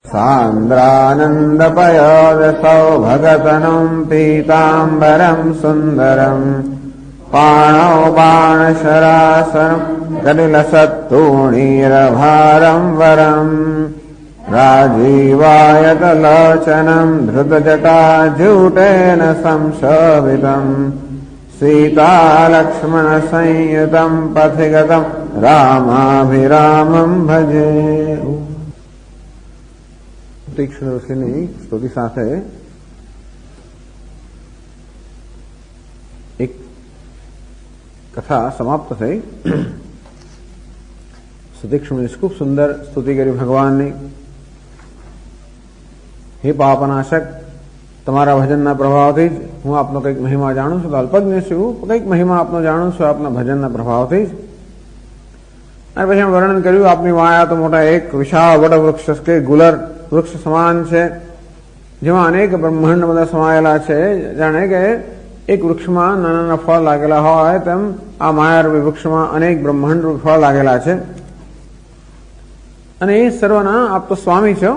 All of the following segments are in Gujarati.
सान्द्रानन्दपयोदसौ भगतनुम् पीताम्बरम् सुन्दरम् पाणौ बाणशरासनम् कटिलसत्तूणीरभारम् वरम् राजीवायतलोचनम् धृतजटाजूटेन संशोभितम् सीतालक्ष्मणसंयुतम् पथिगतम् रामाभिरामम् भजे। तीक्ष्ण ऋषिની સ્તુતિ સાથે એક કથા સમાપ્ત થઈ। સુતીક્ષ્ણની ખૂબ સુંદર સ્તુતિ કરી ભગવાનની। હે પાપનાશક, તમારા ભજનના પ્રભાવથી જ હું આપનો કંઈક મહિમા જાણું છું, તો અલ્પજ્ઞ છું, કંઈક મહિમા આપનો જાણું છું આપના ભજનના પ્રભાવથી જ। અને પછી વર્ણન કર્યું આપની માયા તો મોટા એક વિશાળ વટવૃક્ષ કે ગુલર વૃક્ષ સમાન છે, જેમાં અનેક બ્રહ્માંડ બધા સમાયેલા છે। જાણે કે એક વૃક્ષમાં નાના નાના ફળ લાગેલા હોય તેમ આ માયારૂપી વૃક્ષમાં અનેક બ્રહ્માંડ ફળ લાગેલા છે। અને એ સર્વના આપ તો સ્વામી છો,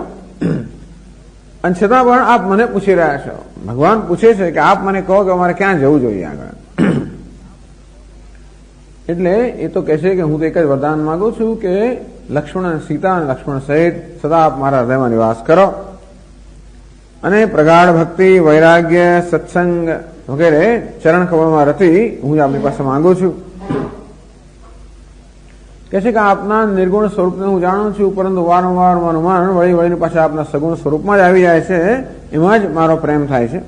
અને છતાં પણ આપ મને પૂછી રહ્યા છો। ભગવાન પૂછે છે કે આપ મને કહો કે અમારે ક્યાં જવું જોઈએ આગળ। એટલે એ તો કહે છે કે હું તો એક જ વરદાન માંગુ છું કે લક્ષ્મણ અને સીતા અને લક્ષ્મણ સહિત સદા આપ મારા હૃદયમાં નિવાસ કરો, અને પ્રગાઢ ભક્તિ, વૈરાગ્ય, સત્સંગ વગેરે ચરણ કમળમાં રતી હું જ આપની પાસે માંગુ છું। કહે છે કે આપના નિર્ગુણ સ્વરૂપને હું જાણું છું, પરંતુ વારંવાર મારું મન વળી વળીને પાછા આપના સગુણ સ્વરૂપમાં જ આવી જાય છે, એમાં જ મારો પ્રેમ થાય છે।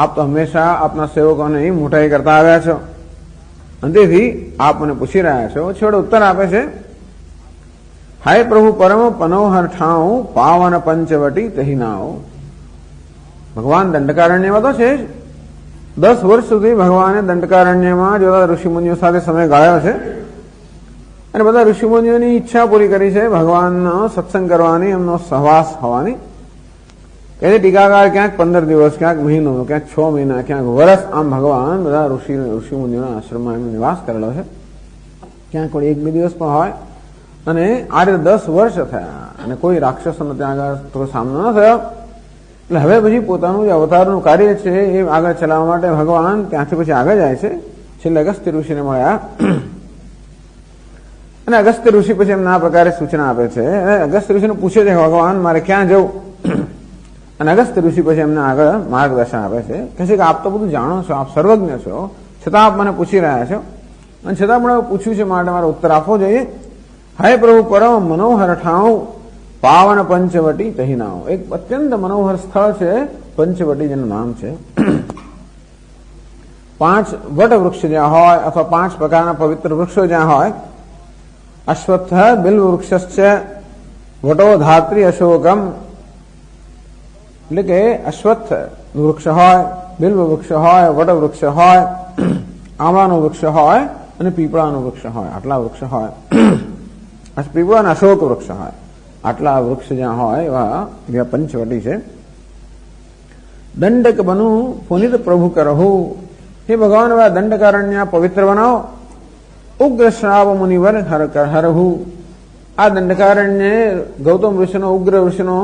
આપ તો હંમેશા આપના સેવકોની મોટાઈ કરતા આવ્યા છો, અને તેથી આપ મને પૂછી રહ્યા છો। છેવટે ઉત્તર આપે છે, હાય પ્રભુ પરમ પનોહર ઠાઉ પાવન પંચવટી તહી નાઓ। ભગવાન દંડકારણ્યમાં તો છે જ। 10 વર્ષ સુધી ભગવાને દંડકારણ્યમાં જોતા ઋષિમુનિઓ સાથે સમય ગાળ્યો છે, અને બધા ઋષિમુનિઓની ઈચ્છા પૂરી કરી છે ભગવાનનો સત્સંગ કરવાની, એમનો સહવાસ હોવાની। કહે છે ટીકાકાર ક્યાંક 15 દિવસ, ક્યાંક મહિનો, ક્યાંક 6 મહિના, ક્યાંક વર્ષ, આમ ભગવાન બધા ઋષિમુનિઓના આશ્રમમાં એમનો નિવાસ કરેલો છે। ક્યાંક કોઈ 1-2 દિવસ પણ હોય। અને આ રીતે 10 વર્ષ થયા, અને કોઈ રાક્ષસોનો ત્યાં આગળ કોઈ સામનો ન થયો। એટલે હવે પછી પોતાનું જે અવતારનું કાર્ય છે એ આગળ ચલાવવા માટે ભગવાન ત્યાંથી પછી આગળ જાય છે। છેલ્લે અગસ્ત્ય ઋષિને મળ્યા, અને અગસ્ત્ય ઋષિ પછી એમને આ પ્રકારે સૂચના આપે છે। અગસ્ત્ય ઋષિને પૂછે છે ભગવાન મારે ક્યાં જવું, અને અગસ્ત્ય ઋષિ પછી એમને આગળ માર્ગદર્શન આપે છે। કહે છે કે આપ તો બધું જાણો છો, આપ સર્વજ્ઞ છો, છતાં આપ મને પૂછી રહ્યા છો, અને છતાં પણ પૂછ્યું છે માટે મારો ઉત્તર આપવો જોઈએ। હાય પ્રભુ પરમ મનોહર ઠાઉ પાવન પંચવટી તહી નાઓ। એક અત્યંત મનોહર સ્થળ છે પંચવટી, જેનું નામ છે। 5 વટ વૃક્ષ જ્યાં હોય, અથવા 5 પ્રકારના પવિત્ર વૃક્ષો જ્યાં હોય, અશ્વત્થ બિલ્વ વૃક્ષ, વટો ધાત્રી અશોકમ, એટલે કે અશ્વત્થ વૃક્ષ હોય, બિલ્વ વૃક્ષ હોય, વટ વૃક્ષ હોય, આંબાનું વૃક્ષ હોય, અને પીપળાનું વૃક્ષ હોય, આટલા વૃક્ષ હોય। પીપળા અને અશોક વૃક્ષ હોય, આટલા વૃક્ષ જ્યાં હોય એવા પંચવટી છે। દંડક બનું પુનિત પ્રભુ કરહુ। હે ભગવાન, એવા દંડકારણ્ય પવિત્ર બનાવો। ઉગ્ર શ્રાવ મુનિવર હરહુ। આ દંડકારણ્ય ગૌતમ ઋષિનો, ઉગ્ર ઋષિનો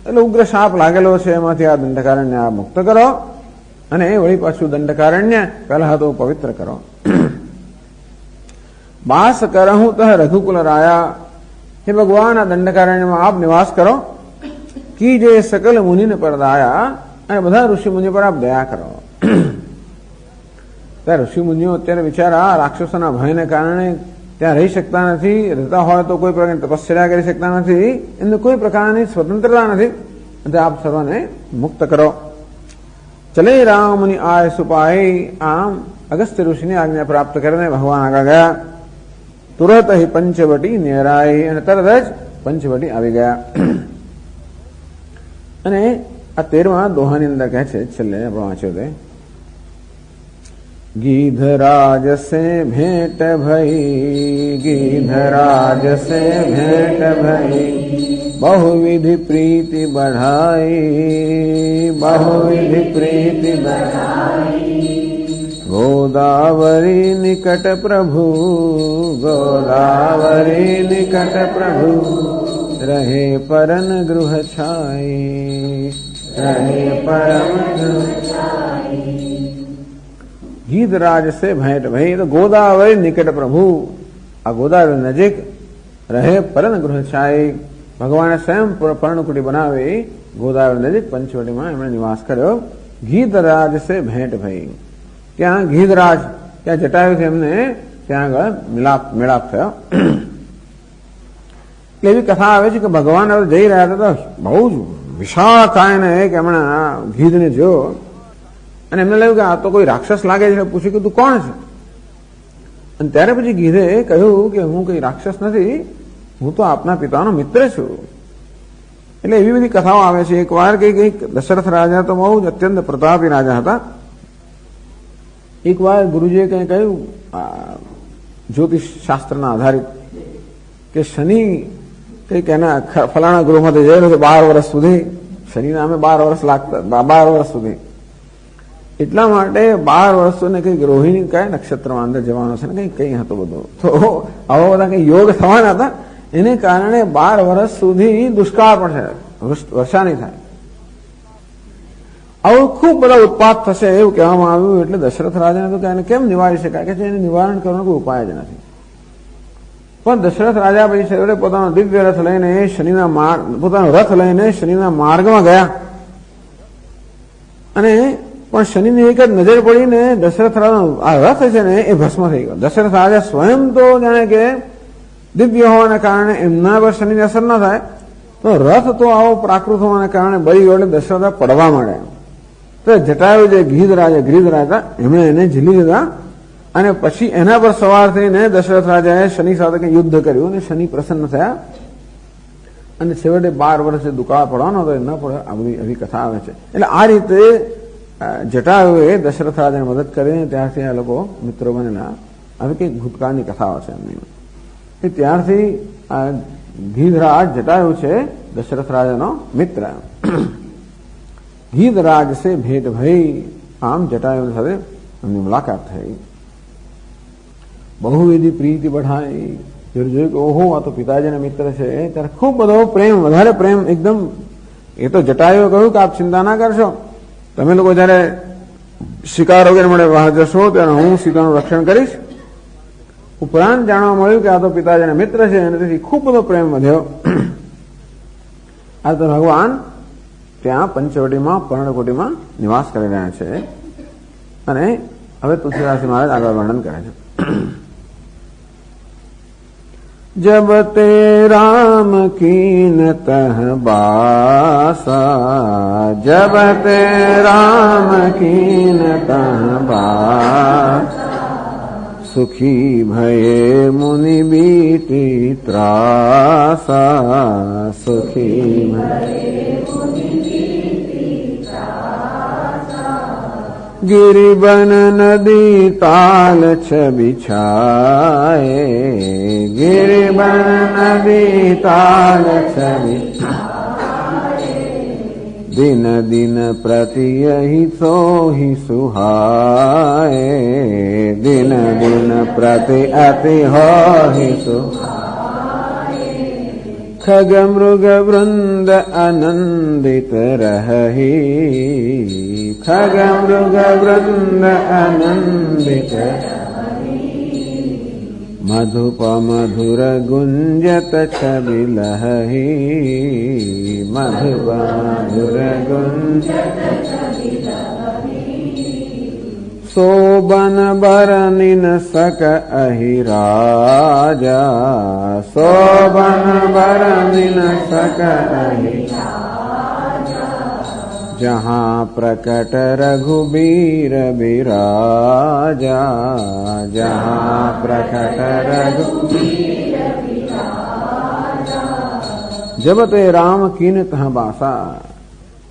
એટલે ઉગ્ર શાપ લાગેલો છે, એમાંથી આ દંડકારણ્ય મુક્ત કરો, અને વળી પાછું દંડકારણ્ય પહેલા તો પવિત્ર કરો। વાસ કરહું તહ રઘુકુલ રાયા। હે ભગવાન, આ દંડકારણ્યમાં આપ નિવાસ કરો, કી જે સકલ મુનિને પર દાયા, અને બધા ઋષિ મુનિ પર આપ દયા કરો। ત્યાં ઋષિ મુનિઓ અત્યારે બિચારા રાક્ષસોના ભયને કારણે ત્યાં રહી શકતા નથી, રહેતા હોય તો કોઈ પ્રકારની તપસ્યા કરી શકતા નથી, એમને કોઈ પ્રકારની સ્વતંત્રતા નથી, એટલે આપ સર્વને મુક્ત કરો। ચલે રામ મુનિ આય સુપાય। આમ અગસ્ત્ય ઋષિની આજ્ઞા પ્રાપ્ત કરીને ભગવાન આગળ ગયા। તુરત હિ પંચવટી નેરાઈ, અને તરત જ પંચવટી આવી ગયા। અને આ 13મા દોહાની અંદર કહે છે, છેલ્લે આપણે વાંચ્યો તે, ગીધરાજ સે ભેટ ભઈ, ગીધરાજ સે ભેટ ભઈ, बहुविधि प्रीति बढ़ाई, बहुविधि प्रीति बढ़ाई। गोदावरी निकट प्रभु, गोदावरी निकट प्रभु, रहे परन गृह छाई, रहे परम गृह छाई। ગીધરાજ સે ભેટ ભઈ, તો ગોદાવરી નિકટ પ્રભુ, આ ગોદાવરી નજીક રહે પરન ગૃહ છાઈ, ભગવાને સ્વયં પર્ણકુટી બનાવી ગોદાવરી નજીક પંચવટીમાં એમણે નિવાસ કર્યો. ગીધરાજ સે ભેટ ભઈ, ત્યાં ગીધરાજ, ત્યાં જટાયુથી એમને ત્યાં આગળ મેળાપ થયો. એટલે એવી કથા આવે છે કે ભગવાન હવે જઈ રહ્યા હતા તો બહુ જ વિશાળ કાયને એક એમણે ગીધને જોયો અને એમને લાગ્યું કે આ તો કોઈ રાક્ષસ લાગે છે. પૂછ્યું કે તું કોણ છે? અને ત્યારે પછી ગીધે કહ્યું કે હું કઈ રાક્ષસ નથી, હું તો આપના પિતાનો મિત્ર છું. એટલે એવી બધી કથાઓ આવે છે. એક વાર કઈક દશરથ રાજા તો બહુ જ અત્યંત પ્રતાપી રાજા હતા. એક વાર ગુરુજીએ કઈ કહ્યું જ્યોતિષ શાસ્ત્રના આધારિત કે શનિ કઈક એના ફલાણા ગૃહમાંથી જયેલો છે 12 વર્ષ સુધી. શનિ નામે 12 વર્ષ લાગતા, 12 વર્ષ સુધી. એટલા માટે 12 વર્ષ સુધી કઈક રોહિણી કયા નક્ષત્રમાં અંદર જવાનો છે ને કઈ હતું બધું. તો આવા બધા કઈ યોગ થવાના હતા, એને કારણે 12 વર્ષ સુધી દુષ્કાળ પડશે, વર્ષા નહીં થાય. આવું ખૂબ બધા ઉત્પાત થશે એવું કહેવામાં આવ્યું. એટલે દશરથ રાજાને તો એને કેમ નિવારી શકાય કે એને નિવારણ કરવાનો કોઈ ઉપાય જ નથી. પણ દશરથ રાજા પછી છેવટે પોતાનો દિવ્ય રથ લઈને પોતાનો રથ લઈને શનિના માર્ગમાં ગયા. અને પણ શનિની એક જ નજર પડીને દશરથ રાજાનો આ રથ છે ને એ ભસ્મ થઈ ગયો. દશરથ રાજા સ્વયં તો જાણે કે દિવ્ય હોવાના કારણે એમના પર શનિની અસર ન થાય, તો રથ તો આવો પ્રાકૃત હોવાના કારણે બળી ગયો. એટલે દશરથ રાજા પડવા માંડ્યા. તો જટાયુ જે ગીધરાજ હતા એમણે એને ઝીલી લીધા અને પછી એના પર સવાર થઈને દશરથ રાજાએ શનિ સાથે કંઈ યુદ્ધ કર્યું અને શનિ પ્રસન્ન થયા અને છેવટે 12 વર્ષે દુકાળ પડવાનો હતો, ન પડ્યો. આ બધી એવી કથા આવે છે. એટલે આ રીતે જટાયુએ દશરથ રાજાને મદદ કરીને ત્યારથી આ લોકો મિત્રો બનેલા. આવી કંઈક ભૂતકાળની કથાઓ છે એમની. ત્યારથી આ ગીધરાજ જટાયુ છે દશરથ રાજાનો મિત્ર. ગીધરાજ સે ભેટ ભઈ, આમ જટાયુ સાથે એમની મુલાકાત થઈ. બહુવિધી પ્રીતિ બઢાઈ, જોયું કે ઓહો આ તો પિતાજીના મિત્ર છે. ત્યારે ખૂબ બધો પ્રેમ, વધારે પ્રેમ એકદમ. એ તો જટાયુએ કહ્યું કે આપ ચિંતા ના કરશો, તમે લોકો જયારે શિકાર વગેરે મળે બહાર જશો ત્યારે હું સીતાનું રક્ષણ કરીશ. ઉપરાંત જાણવા મળ્યું કે આ તો પિતાજીના મિત્ર છે અને તેથી ખૂબ બધો પ્રેમ વધ્યો. આ તો ભગવાન ત્યાં પંચવટીમાં પર્ણકુટીમાં નિવાસ કરી રહ્યા છે. અને હવે તુલસીદાસજી મહારાજ આગળ વર્ણન કરે છે. जब ते राम कीन तह बासा, जब ते राम कीन तह बासा, सुखी भये मुनि बीती त्रासा, सुखी भये मुनि बीती त्रासा, गिरिबन नदी ताल छ बिछाए, गिरिबन नदी ताल छ बिछाए, दिन दिन प्रति यही सोहि सुहाए, दिन दिन प्रति अति होहि सुहाए, खग मृग वृंद आनंदित रही, खग मृग वृंद आनंदित, मधुप मधुर गुंजत छवि लहही, मधुप मधुर गुंजत छवि लहही, सोबन बरनिन सक अहि राजा, सोबन बरनिन सक अहि राजा, जहाँ प्रकट रघुबीर बिराजा, जहाँ प्रकट रघुबीर बिराजा, जब ते राम कीन तह बासा,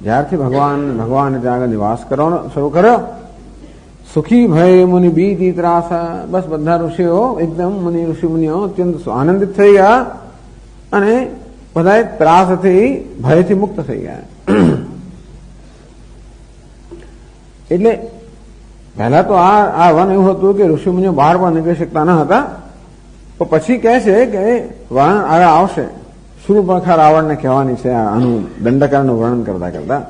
જ્યારથી ભગવાન ત્યાં આગળ નિવાસ કરવાનો શરૂ કર્યો. સુખી ભય મુનિ બીતી ત્રાસા, બસ બધા ઋષિઓ એકદમ ઋષિમુનિઓ અત્યંત આનંદિત થઈ ગયા અને બધા ત્રાસથી ભયથી મુક્ત થઈ ગયા. એટલે પહેલા તો આ વન એવું હતું કે ઋષિમુનિઓ બહાર પણ નીકળી શકતા ન હતા. તો પછી કહે છે કે વન આગળ આવશે, શૂર્પણખા રાવણને કહેવાની છે આનું દંડકારનું વર્ણન કરતા કરતા.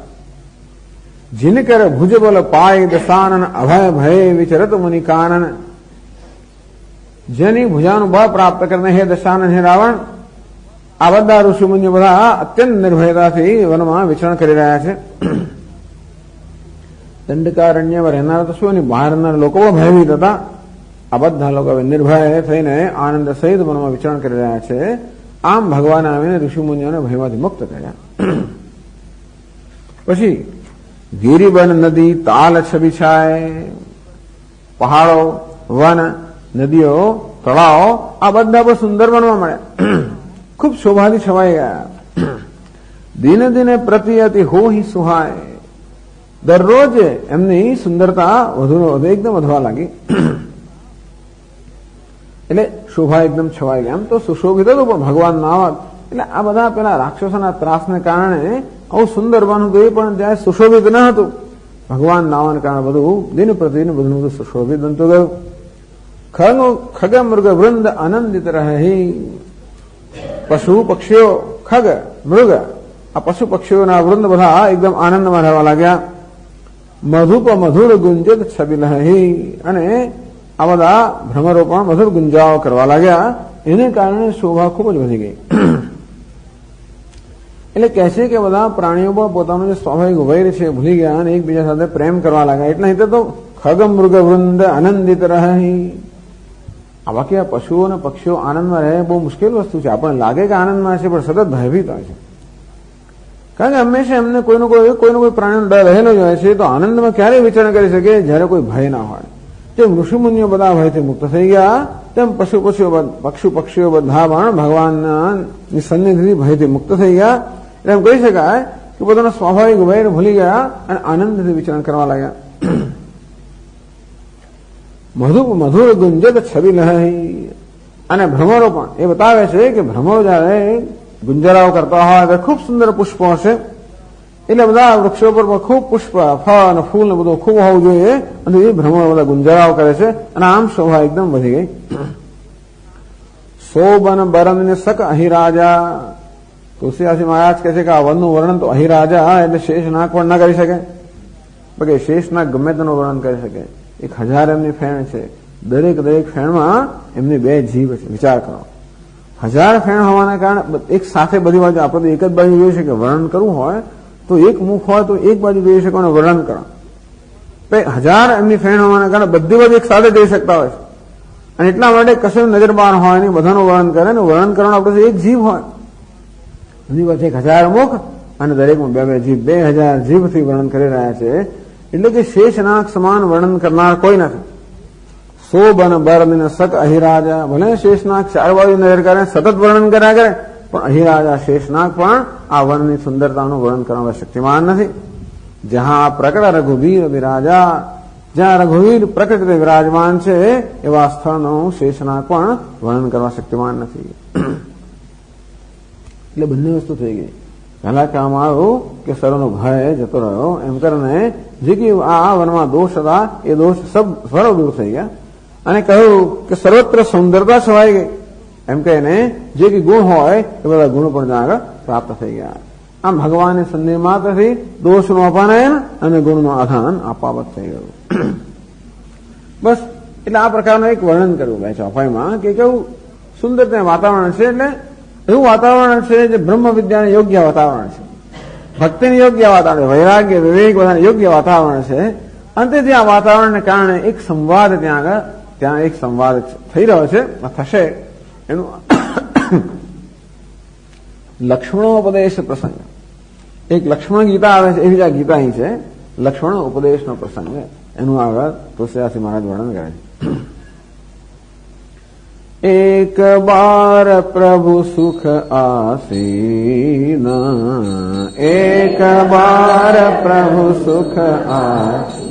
જીનકર ભુજબલ પાય દશાનન અભય ભય વિચરત મુનિ કાનન. જેની ભુજાનું બળ પ્રાપ્ત કરીને હે દશાનન હે રાવણ, આ બધા ઋષિમુનિઓ બધા અત્યંત નિર્ભયતાથી વનમાં વિચરણ કરી રહ્યા છે. દંડકારણ્યમાં રહેનારા તો શું, એની બહાર રહેનારા લોકો પણ ભયભીત હતા. આ બધા લોકો હવે નિર્ભય થઈને આનંદ સહિત વનમાં વિચરણ કરી રહ્યા છે. આમ ભગવાન આવીને ઋષિમુનિઓને ભયમાંથી મુક્ત કર્યા. પછી ગિરિવન નદી તાલ છબીછાય. પહાડો, વન, નદીઓ, તળાવો આ બધા પણ સુંદર બનવા મળ્યા, ખૂબ શોભાથી છવાઈ ગયા. દિને દિને પ્રતિ અતિ હોહી સુહાય. દરરોજ એમની સુંદરતા વધુ એકદમ વધવા લાગી. એટલે શોભા એકદમ છવાઈ ગઈ. આમ તો સુશોભિત હતું, પણ ભગવાન ના આવત એટલે આ બધા પેલા રાક્ષસોના ત્રાસને કારણે આવું સુંદર બનવું હતું, એ પણ ત્યાં સુશોભિત ન હતું. ભગવાન નાવાને કારણે બધું દિન પ્રતિદિન બધું સુશોભિત બનતું ગયું. ખગ મૃગ વૃંદ આનંદિત રહે. પશુ પક્ષીઓ, ખગ મૃગ આ પશુ પક્ષીઓના વૃંદ બધા એકદમ આનંદમાં રહેવા લાગ્યા. મધુપ મધુર ગુંજત છબી લહી. અને આ બધા ભ્રમરો પણ મધુર ગુંજાઓ કરવા લાગ્યા. એને કારણે શોભા ખૂબ જ વધી ગઈ. એટલે કહે છે કે બધા પ્રાણીઓ પણ પોતાનું જે સ્વાભાવિક વૈર છે ભૂલી ગયા અને એકબીજા સાથે પ્રેમ કરવા લાગ્યા. એટલે અહીં તો ખગ મૃગ વૃંદ આનંદિત રહી. આવા કે આ પશુઓ અને પક્ષીઓ આનંદમાં રહે બહુ મુશ્કેલ વસ્તુ છે. આપણને લાગે કે આનંદમાં છે, પણ સતત ભયભીત હોય છે. કારણ કે હંમેશા એમને કોઈનો કોઈ પ્રાણીનો ડર રહેલો જ હોય છે. તો આનંદમાં ક્યારેય વિચરણ કરી શકે જ્યારે કોઈ ભય ના હોય. જેમ ઋષિમુનિઓ બધા ભયથી મુક્ત થઈ ગયા, તેમ પશુ પક્ષીઓ બધા પણ ભગવાનની સન્નિધિથી ભયથી મુક્ત થઈ ગયા. એટલે એમ કહી શકાય કે પોતાનો સ્વાભાવિક વૈર ભૂલી ગયા અને આનંદથી વિચરણ કરવા લાગ્યા. મધુર ગુંજત છબી લહી. અને ભ્રમરો પણ એ બતાવે છે કે ભ્રમરો જયારે ગુંજરાઓ કરતા હોય તો ખૂબ સુંદર પુષ્પો હશે. એટલે બધા વૃક્ષો પર ખૂબ પુષ્પ, ફળ અને ફૂલ ને બધું ખૂબ હોવું જોઈએ. અને એ ભ્રમરો બધા ગુંજરાઓ કરે છે અને આમ શોભા એકદમ વધી ગઈ. સોબન બરન સક અહી રાજા. તુલસીદાસ મહારાજ કહે છે કે આ વનનું વર્ણન તો અહી રાજા એટલે શેષનાગ પણ ન કરી શકે. બાકી શેષનાગ ગમે તેનું વર્ણન કરી શકે. 1000 એમની ફેણ છે. દરેક ફેણમાં એમની 2 જીભ છે. વિચાર કરો, 1000 ફેણ હોવાના કારણે એક સાથે બધી બાજુ, આપણે એક જ બાજુ જોઈ શકીએ. વર્ણન કરવું હોય તો એક મુખ હોય તો એક બાજુ જોઈ શકો અને વર્ણન કરો. 1000 એમની ફેણ હોવાના કારણે બધી બાજુ એક સાથે જોઈ શકતા હોય છે. અને એટલા માટે કશું નજર બહાર હોય નહીં, બધાનું વર્ણન કરે ને. વર્ણન કરવાનું આપણે એક જીભ હોય. બધી બાજુ 1000 મુખ અને દરેકમાં 2 જીભ, 2000 જીભથી વર્ણન કરી રહ્યા છે. એટલે કે શેષનાગ સમાન વર્ણન કરનાર કોઈ નથી. સોબન બરન સક અહિરાજા. ભલે શેષનાગ 4 બાજુ નજર કરે, સતત વર્ણન કર્યા કરે, પણ અહિરાજા શેષનાગ પણ આ વનની સુંદરતાનું વર્ણન કરવા શક્તિમાન નથી. જ્યાં પ્રકટ રઘુવીર વિરાજા. જ્યાં રઘુવીર પ્રકટ વિરાજમાન છે એવા સ્થળનું શેષનાગ પણ વર્ણન કરવા શક્તિમાન નથી. એટલે બંને વસ્તુ થઈ ગઈ. પહેલા કહેવામાં આવ્યું કે સર્વનો ભય જતો રહ્યો. એમ કરીને જે કે આ વનમાં દોષ હતા એ દોષ સર્વ દૂર થઈ ગયા. અને કહ્યું કે સર્વત્ર સુંદરતા છવાઈ ગઈ. એમ કહીને જે કે ગુણ હોય એ બધા ગુણો પણ ત્યાં આગળ પ્રાપ્ત થઈ ગયા. આમ ભગવાનની સન્નિધિ માત્રથી દોષનું અપાનયન અને ગુણનું આધાન અપાવત થઈ ગયું. બસ એટલે આ પ્રકારનું એક વર્ણન કર્યું ભાઈ ચોપાઈમાં કે કેવું સુંદર ત્યાં વાતાવરણ છે. એટલે એવું વાતાવરણ છે જે બ્રહ્મ વિદ્યાને યોગ્ય વાતાવરણ છે, ભક્તિને યોગ્ય વાતાવરણ, વૈરાગ્ય વિવેક બધાને યોગ્ય વાતાવરણ છે. અંતે ત્યાં વાતાવરણને કારણે એક સંવાદ ત્યાં એક સંવાદ થઈ રહ્યો છે, થશે. એનું લક્ષ્મણોપદેશ પ્રસંગ. એક લક્ષ્મણ ગીતા આવે છે, એવી જ આ ગીતા અહીં છે. લક્ષ્મણ ઉપદેશનો પ્રસંગ એનું આગળ તુલસીદાસ મહારાજ વર્ણન કરે છે. એક બાર પ્રભુ સુખ આસીન. એક બાર પ્રભુ સુખ આસીન.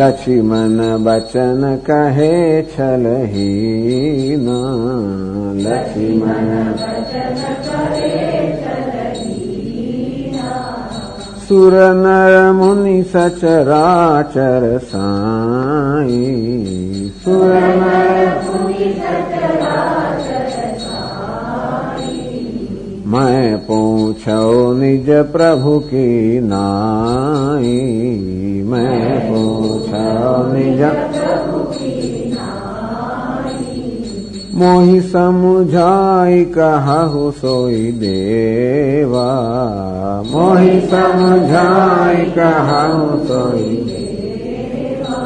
લક્ષ્મણ બચન કહે છલહીન. લક્ષ્મણ સુર નર મુનિ સચરાચર સાઈ. સુર નર મુનિ સચરાચર સાઈ. मैं पूछो निज प्रभु की नाई, मैं पूछो निज प्रभु की नाई। मोहि समुझाई कहु सोई देवा, मोहि समुझाई कहु सोई देवा।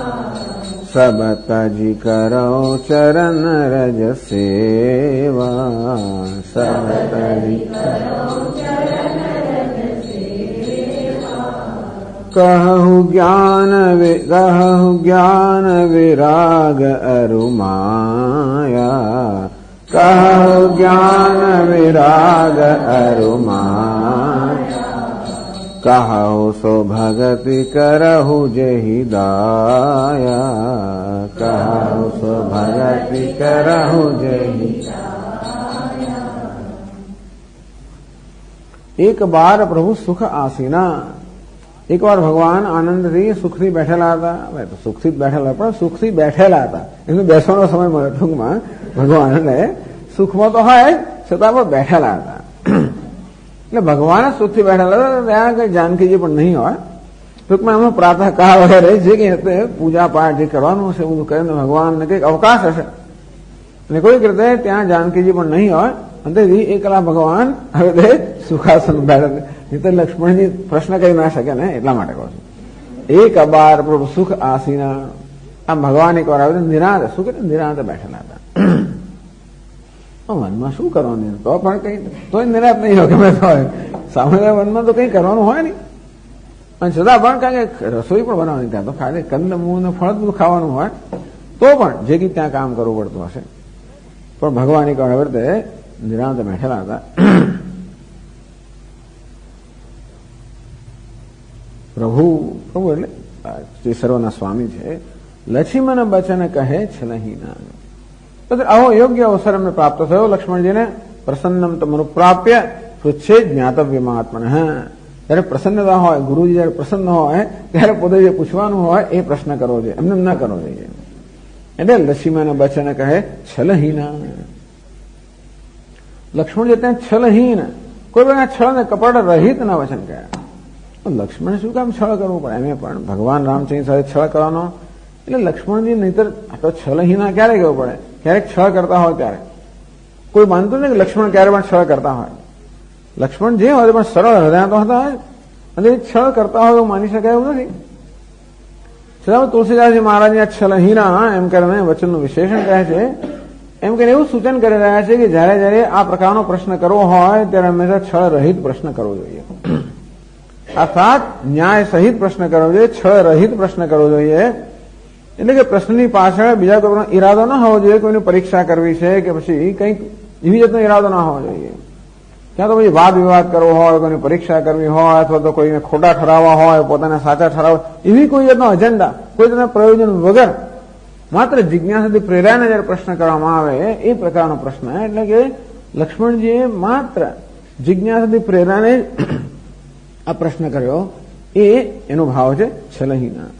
सब तजी करो चरण रज सेवा, सब तजी करो चरण रज सेवा। कहु ज्ञान विराग अरु माया, कहु ज्ञान विराग अरु माया। कहु सो भगति करहु जेहि दाया, कहु सो भगति करहु जेहि दाया। एक बार प्रभु सुख आसीना, एक बार भगवान आनंदथी सुखथी બેઠેલા હતા। હવે તો સુખથી બેઠેલા પણ સુખથી બેઠેલા હતા, એનો બેસવાનો સમય મળે ટૂંકમાં। ભગવાનને સુખમાં તો હોય છતાં પણ બેઠેલા હતા, એટલે ભગવાન જ સુખથી બેઠેલા હતા। ત્યાં કઈ જાનકીજી પણ નહીં હોય, ટૂંકમાં એમનો પ્રાતઃકાળ વગેરે જે કંઈ પૂજા પાઠ જે કરવાનું હશે બધું કરીને ભગવાનને કંઈક અવકાશ હશે, અને કોઈક રીતે ત્યાં જાનકીજી પણ નહીં હોય, અંતેથી એકલા ભગવાન હવે તે સુખાસન બેઠા। નહીં તો લક્ષ્મણજી પ્રશ્ન કરી ના શકે ને, એટલા માટે કહું છું। એક બાર પ્રભુ સુખ આસીના, આમ ભગવાન એક વાર આવે નિરાંત, શું કે નિરાંત બેઠેલા હતા। વનમાં શું કરવાનું, તો પણ કઈ તોય નિરાંત નહીં હોય, ગમે તો હોય સામાન્ય વનમાં તો કઈ કરવાનું હોય નહીં, અને છતાં પણ કારણ કે રસોઈ પણ બનાવવાની, ત્યાં તો ખાલી કંદ મૂળ ને ફળ બધું ખાવાનું હોય, તો પણ જે કંઈ ત્યાં કામ કરવું પડતું હશે, પણ ભગવાન એક વાર હવે નિરાંત બેઠેલા હતા। પ્રભુ એટલે જે સર્વના સ્વામી છે, લક્ષ્મણ બચન કહે છલહી ના। તો આવો યોગ્ય અવસર અમને પ્રાપ્ત થયો લક્ષ્મણજીને। પ્રસન્નમ તમનુપ્રાપ્ય પૃચ્છે જ્ઞાતવ્ય મહાત્મન। જયારે પ્રસન્નતા હોય, ગુરુજી જયારે પ્રસન્ન હોય ત્યારે પોતે જે પૂછવાનું હોય એ પ્રશ્ન કરવો જોઈએ, એમને ન કરવો જોઈએ। એટલે લક્ષ્મણ બચન કહે છલહીના। લક્ષ્મણજી ત્યાં છલહીન, કોઈ પણ છળ ને કપટ રહિત ના વચન કહ્યા। લક્ષ્મણ શું કામ છળ કરવું પડે, એમ પણ ભગવાન રામચંદ્ર સાથે છળ કરવાનો, એટલે લક્ષ્મણજી નહીતર તો છલહીના ક્યારે કહેવું પડે, ક્યારેક છળ કરતા હોય ત્યારે કોઈ માનતું નહીં કે લક્ષ્મણ ક્યારે પણ છળ કરતા હોય। લક્ષ્મણ જે હોય પણ સરળ હૃદય તો હતા હોય, અને છળ કરતા હોય એવું માની શકાય એવું નથી। છતાં તુલસીદાસજી મહારાજને છલહીના એમ કરીને વચનનું વિશેષણ કહે છે, એમ કરીને એવું સૂચન કરી રહ્યા છે કે જયારે જયારે આ પ્રકારનો પ્રશ્ન કરવો હોય ત્યારે હંમેશા છળ રહિત પ્રશ્ન કરવો જોઈએ, અર્થાત ન્યાય સહિત પ્રશ્ન કરવો જોઈએ, છળ રહિત પ્રશ્ન કરવો જોઈએ। એટલે કે પ્રશ્નની પાછળ બીજા કોઈ ઈરાદો ન હોવો જોઈએ, કોઈની પરીક્ષા કરવી છે કે પછી કંઈક એવી જાતનો ઈરાદો ના હોવો જોઈએ। ત્યાં તો પછી વાદ વિવાદ કરવો હોય, કોઈની પરીક્ષા કરવી હોય, અથવા તો કોઈને ખોટા ઠરાવવા હોય, પોતાને સાચા ઠરાવવા, એવી કોઈ જાતનો અજેન્ડા, કોઈ જાતના પ્રયોજન વગર માત્ર જિજ્ઞાસાથી પ્રેરાઈને જયારે પ્રશ્ન કરવામાં આવે એ પ્રકારનો પ્રશ્ન। એટલે કે લક્ષ્મણજીએ માત્ર જિજ્ઞાસાથી પ્રેરાને આ પ્રશ્ન કર્યો, એનો ભાવ છે છલહીના।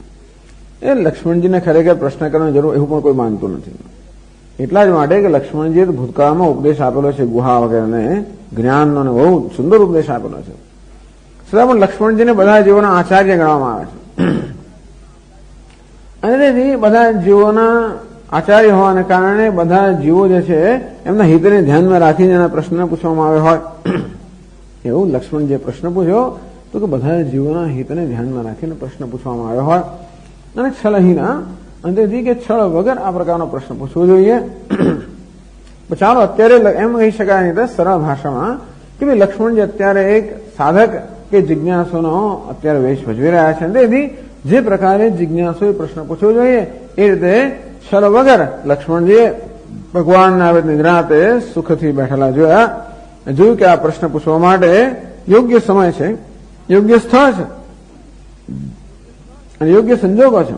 એ લક્ષ્મણજીને ખરેખર પ્રશ્ન કરવાની જરૂર એવું પણ કોઈ માનતું નથી। એટલા જ માટે કે લક્ષ્મણજીએ ભૂતકાળમાં ઉપદેશ આપેલો છે, ગુહા વગેરેને જ્ઞાનનો બહુ સુંદર ઉપદેશ આપેલો છે, છતાં પણ લક્ષ્મણજીને બધા જીવોના આચાર્ય ગણવામાં આવે છે। અને તેથી બધા જીવોના આચાર્ય હોવાને કારણે બધા જીવો જે છે એમના હિતને ધ્યાનમાં રાખીને એના પ્રશ્ન પૂછવામાં આવે હોય, એવું લક્ષ્મણજીએ પ્રશ્ન પૂછ્યો તો કે બધા જીવોના હિતને ધ્યાનમાં રાખીને પ્રશ્ન પૂછવામાં આવ્યો હોય, અને છલહીના અંતેથી કે છળ વગર આ પ્રકારનો પ્રશ્ન પૂછવો જોઈએ। ચાલો અત્યારે એમ કહી શકાય નહીં તો સરળ ભાષામાં કે ભાઈ લક્ષ્મણજી અત્યારે એક સાધક કે જિજ્ઞાસુનો અત્યારે વેશ ભજવી રહ્યા છે, તેથી જે પ્રકારે જિજ્ઞાસુએ પ્રશ્ન પૂછવો જોઈએ એ રીતે છળ વગર લક્ષ્મણજીએ ભગવાનના આવે નિદ્રાતે સુખથી બેઠેલા જોયું કે આ પ્રશ્ન પૂછવા માટે યોગ્ય સમય છે, યોગ્ય સ્થળ છે અને યોગ્ય સંજોગો છે,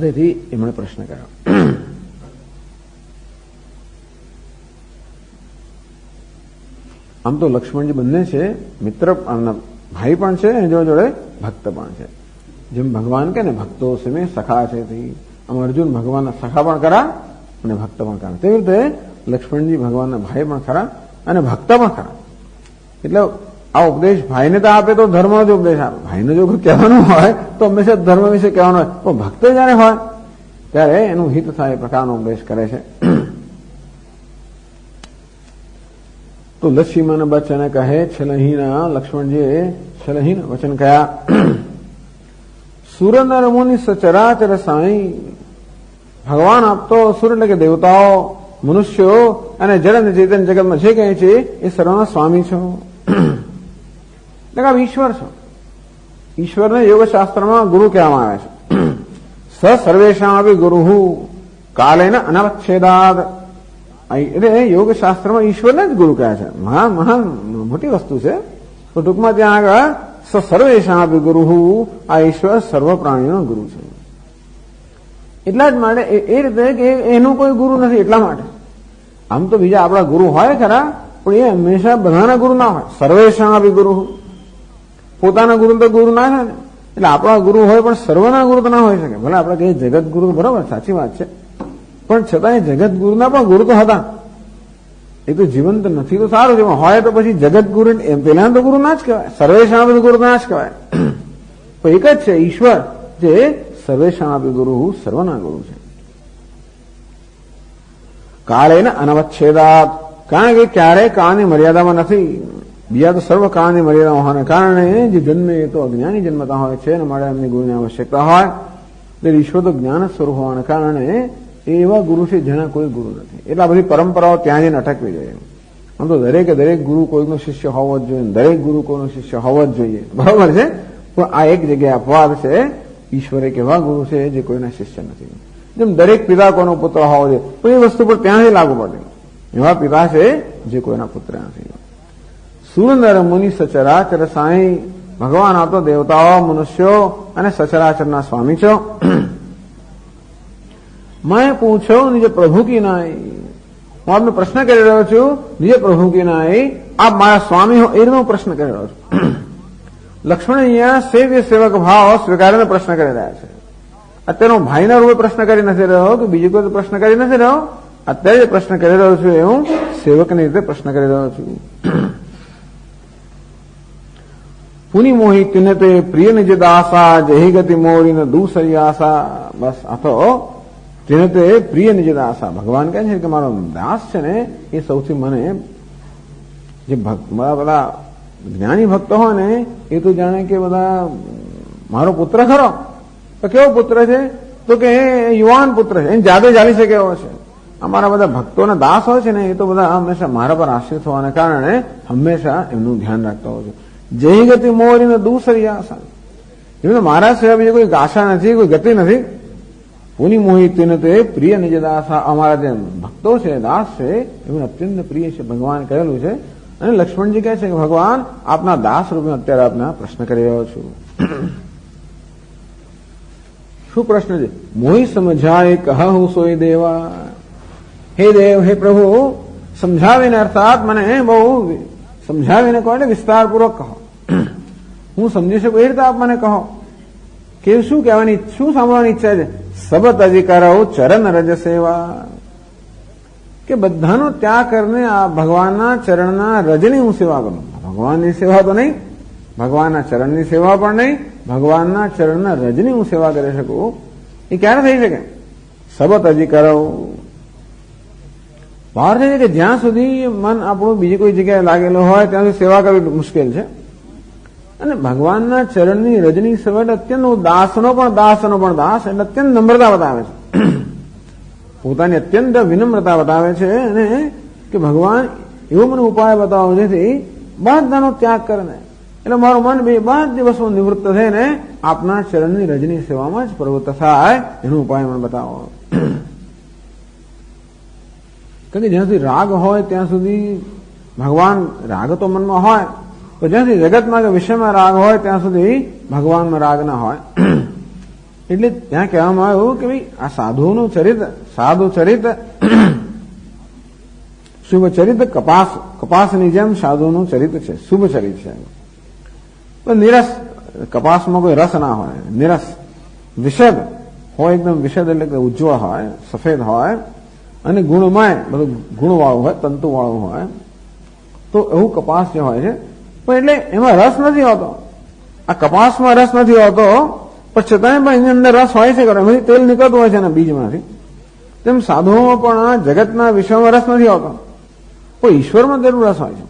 તેથી એમણે પ્રશ્ન કર્યો। આમ તો લક્ષ્મણજી બંને છે, મિત્ર ભાઈ પણ છે અને જોડે ભક્ત પણ છે। જેમ ભગવાન કે ને ભક્તો સમે સખા છે, આમ અર્જુન ભગવાનના સખા પણ ખરા અને ભક્ત પણ ખરા, તેવી રીતે લક્ષ્મણજી ભગવાનના ભાઈ પણ ખરા અને ભક્ત પણ ખરા. એટલે આ ઉપદેશ ભાઈને તો આપે તો ધર્મનો જ ઉપદેશ આપે. ભાઈને જો કહેવાનું હોય તો હંમેશા ધર્મ વિશે કહેવાનું હોય, પણ ભક્ત જયારે હોય ત્યારે એનું હિત થાય એ પ્રકારનો ઉપદેશ કરે છે. તો લક્ષ્મણ બચન કહે છલહીન, લક્ષ્મણજીએ છલહીન વચન કયા. સુર નર મુનિ સચરાચર સાઈ, ભગવાન આપતો સુર એટલે કે દેવતાઓ, મનુષ્યો અને જળ અને ચેતન જગતમાં જે કહે છે એ સર્વના સ્વામી છો. એટલે કે આપ ઈશ્વર છો. ઈશ્વરને યોગશાસ્ત્રમાં ગુરુ કહેવામાં આવે છે. સ સર્વેશાં અપી ગુરુઃ કાલેન અનવચ્છેદાદ. એટલે યોગશાસ્ત્રમાં ઈશ્વરને જ ગુરુ કહે છે. મહાન મોટી વસ્તુ છે. તો ટૂંકમાં ત્યાં આગળ સ સર્વેશાં અપી ગુરુઃ, આ ઈશ્વર સર્વ પ્રાણીનો ગુરુ છે. એટલા જ માટે એ રીતે કે એનું કોઈ ગુરુ નથી. એટલા માટે આમ તો બીજા આપણા ગુરુ હોય ખરા, પણ એ હંમેશા બધાના ગુરુ ના હોય. સર્વેશાં અપી ગુરુઃ, પોતાના ગુરુ તો ગુરુ ના થાય ને. એટલે આપણા ગુરુ હોય પણ સર્વના ગુરુ તો ના હોય શકે. ભલે આપણે કહીએ જગત ગુરુ, બરોબર, સાચી વાત છે, પણ છતાં જગત ગુરુના પણ ગુરુ તો હતા. એ તો જીવંત નથી તો સારું છે, હોય તો પછી જગત ગુરુ એમ પેલા તો ગુરુ ના જ કહેવાય. સર્વેશાં અપી ગુરુ ના જ કહેવાય. તો એક જ છે ઈશ્વર જે સર્વેશાં અપી ગુરુ, સર્વના ગુરુ છે. કાળેન અનવચ્છેદાત, કારણ કે ક્યારેય કાળની મર્યાદામાં નથી. બીજા તો સર્વ કાળની મર્યાદા હોવાને કારણે જે જન્મે એ તો અજ્ઞાની જન્મતા હોય છે અને માટે એમની ગુરુની આવશ્યકતા હોય. એટલે ઈશ્વર તો જ્ઞાન સ્વરૂપ હોવાને કારણે એ એવા ગુરુ છે જેના કોઈ ગુરુ નથી. એટલે આ બધી પરંપરાઓ ત્યાં જઈને અટકવી જોઈએ. આમ તો દરેક ગુરુ કોઈનો શિષ્ય હોવો જ જોઈએ, દરેક ગુરુ કોઈનો શિષ્ય હોવો જ જોઈએ, બરોબર છે. પણ આ એક જગ્યાએ અપવાદ છે. ઈશ્વર એક એવા ગુરુ છે જે કોઈના શિષ્ય નથી. જેમ દરેક પિતા કોઈનો પુત્ર હોવો જોઈએ, પણ એ વસ્તુ પર ત્યાંથી લાગુ પડે. એવા પિતા છે જે કોઈના પુત્ર નથી. સુરનર મુનિ સચરાચર સાઈ, ભગવાન આપતો દેવતાઓ, મનુષ્યો અને સચરાચરના સ્વામી છો. મેં પૂછો નિજ પ્રભુ કી નાઈ, હું આપને પ્રશ્ન કરી રહ્યો છું, નિજ પ્રભુ કી નાઈ, આપ મારા સ્વામી હો એ રીતે હું પ્રશ્ન કરી રહ્યો છું. લક્ષ્મણ અહીંયા સેવ્ય સેવક ભાવ સ્વીકારીને પ્રશ્ન કરી રહ્યા છે. અત્યારે હું ભાઈના રૂપે પ્રશ્ન કરી નથી રહ્યો કે બીજો કોઈ પ્રશ્ન કરી નથી રહ્યો. અત્યારે જે પ્રશ્ન કરી રહ્યો છું એ હું સેવકની રીતે પ્રશ્ન કરી રહ્યો છું. પુનિ મોહિત તે પ્રિય નિજ દાસા, જહી ગતિ મોરી ન દૂસરી આશા. બસ આ તો તેને તે પ્રિય નિજ દાસા, ભગવાન કહે છે કે મારો દાસ છે ને એ સૌથી મને જે બધા જ્ઞાની ભક્તો હોય ને એ તો જાણે કે બધા મારો પુત્ર ખરો. તો કેવો પુત્ર છે? તો કે યુવાન પુત્ર છે, એની જાદે ચાલી શકે એવો છે. અમારા બધા ભક્તોના દાસ હોય છે ને એ તો બધા હંમેશા મારા પર આશ્રિત હોવાને કારણે હંમેશા એમનું ધ્યાન રાખતા હોય છે. જય ગતિ મોરી ને દૂસરી આશા, એમને મારા સિવાય બીજી કોઈ આશા નથી, કોઈ ગતિ નથી. પુનિ મોહિત તે પ્રિય નિજ દાસા, અમારા જે ભક્તો છે, દાસ છે, એમને અત્યંત પ્રિય છે ભગવાન કહેલું છે. અને લક્ષ્મણજી કહે છે કે ભગવાન આપના દાસ રૂપે અત્યારે આપના પ્રશ્ન કરી રહ્યો છું. શું પ્રશ્ન છે? મોહી સમજાય કહું સોય દેવા, હે દેવ, હે પ્રભુ, સમજાવીને અર્થાત મને બહુ સમજાવીને કહો એટલે વિસ્તારપૂર્વક કહો. હું સમજી શકું એ રીતે આપ મને કહો કે શું કહેવાની, શું સાંભળવાની ઈચ્છા છે? સબત અધિકારો ચરણ રજ સેવા, કે બધાનો ત્યાગ કરીને આ ભગવાનના ચરણના રજની હું સેવા કરું. ભગવાનની સેવા તો નહીં, ભગવાનના ચરણની સેવા પણ નહીં, ભગવાનના ચરણના રજની હું સેવા કરી શકું એ ક્યારે થઈ શકે? સબત અધિકારો બહાર થઈ કે જ્યાં સુધી મન આપણું બીજી કોઈ જગ્યાએ લાગેલું હોય ત્યાં સુધી સેવા કરવી મુશ્કેલ છે. અને ભગવાનના ચરણની રજની સેવા એટલે અત્યંત દાસનો પણ દાસ એટલે અત્યંત નમ્રતા બતાવે છે. પોતાની અત્યંત વિનમ્રતા બતાવે છે અને કે ભગવાન એવો મને ઉપાય બતાવો જેથી બધાનો ત્યાગ કરે, એટલે મારું મન બધી વસ્તુ નિવૃત્ત થઈને આપના ચરણની રજની સેવામાં જ પ્રવૃત્ત થાય, એનો ઉપાય મને બતાવો. કારણ કે જ્યાં સુધી રાગ હોય ત્યાં સુધી ભગવાન, રાગ તો મનમાં હોય, તો જ્યાં સુધી જગતમાં કે વિષયમાં રાગ હોય ત્યાં સુધી ભગવાનમાં રાગ ના હોય. એટલે ત્યાં કહેવામાં આવ્યું કે ભાઈ આ સાધુનું ચરિત્ર, સાધુ ચરિત્ર, શુભ ચરિત્ર કપાસની જેમ સાધુનું ચરિત્ર છે, શુભ ચરિત્ર છે. પણ નિરસ, કપાસમાં કોઈ રસ ના હોય, નિરસ વિશદ હોય, એકદમ વિશદ એટલે કે ઉજ્જવળ હોય, સફેદ હોય અને ગુણમય, બધું ગુણવાળું હોય, તંતુવાળું હોય. તો એવું કપાસ જે હોય છે, પણ એટલે એમાં રસ નથી હોતો. આ કપાસમાં રસ નથી હોતો, પણ છતાંય પણ એની અંદર રસ હોય છે, એમાંથી તેલ નીકળતું હોય છે એના બીજમાંથી. તેમ સાધુઓમાં પણ આ જગતના વિષયમાં રસ નથી હોતો, પણ ઈશ્વરમાં તેનું રસ હોય છે.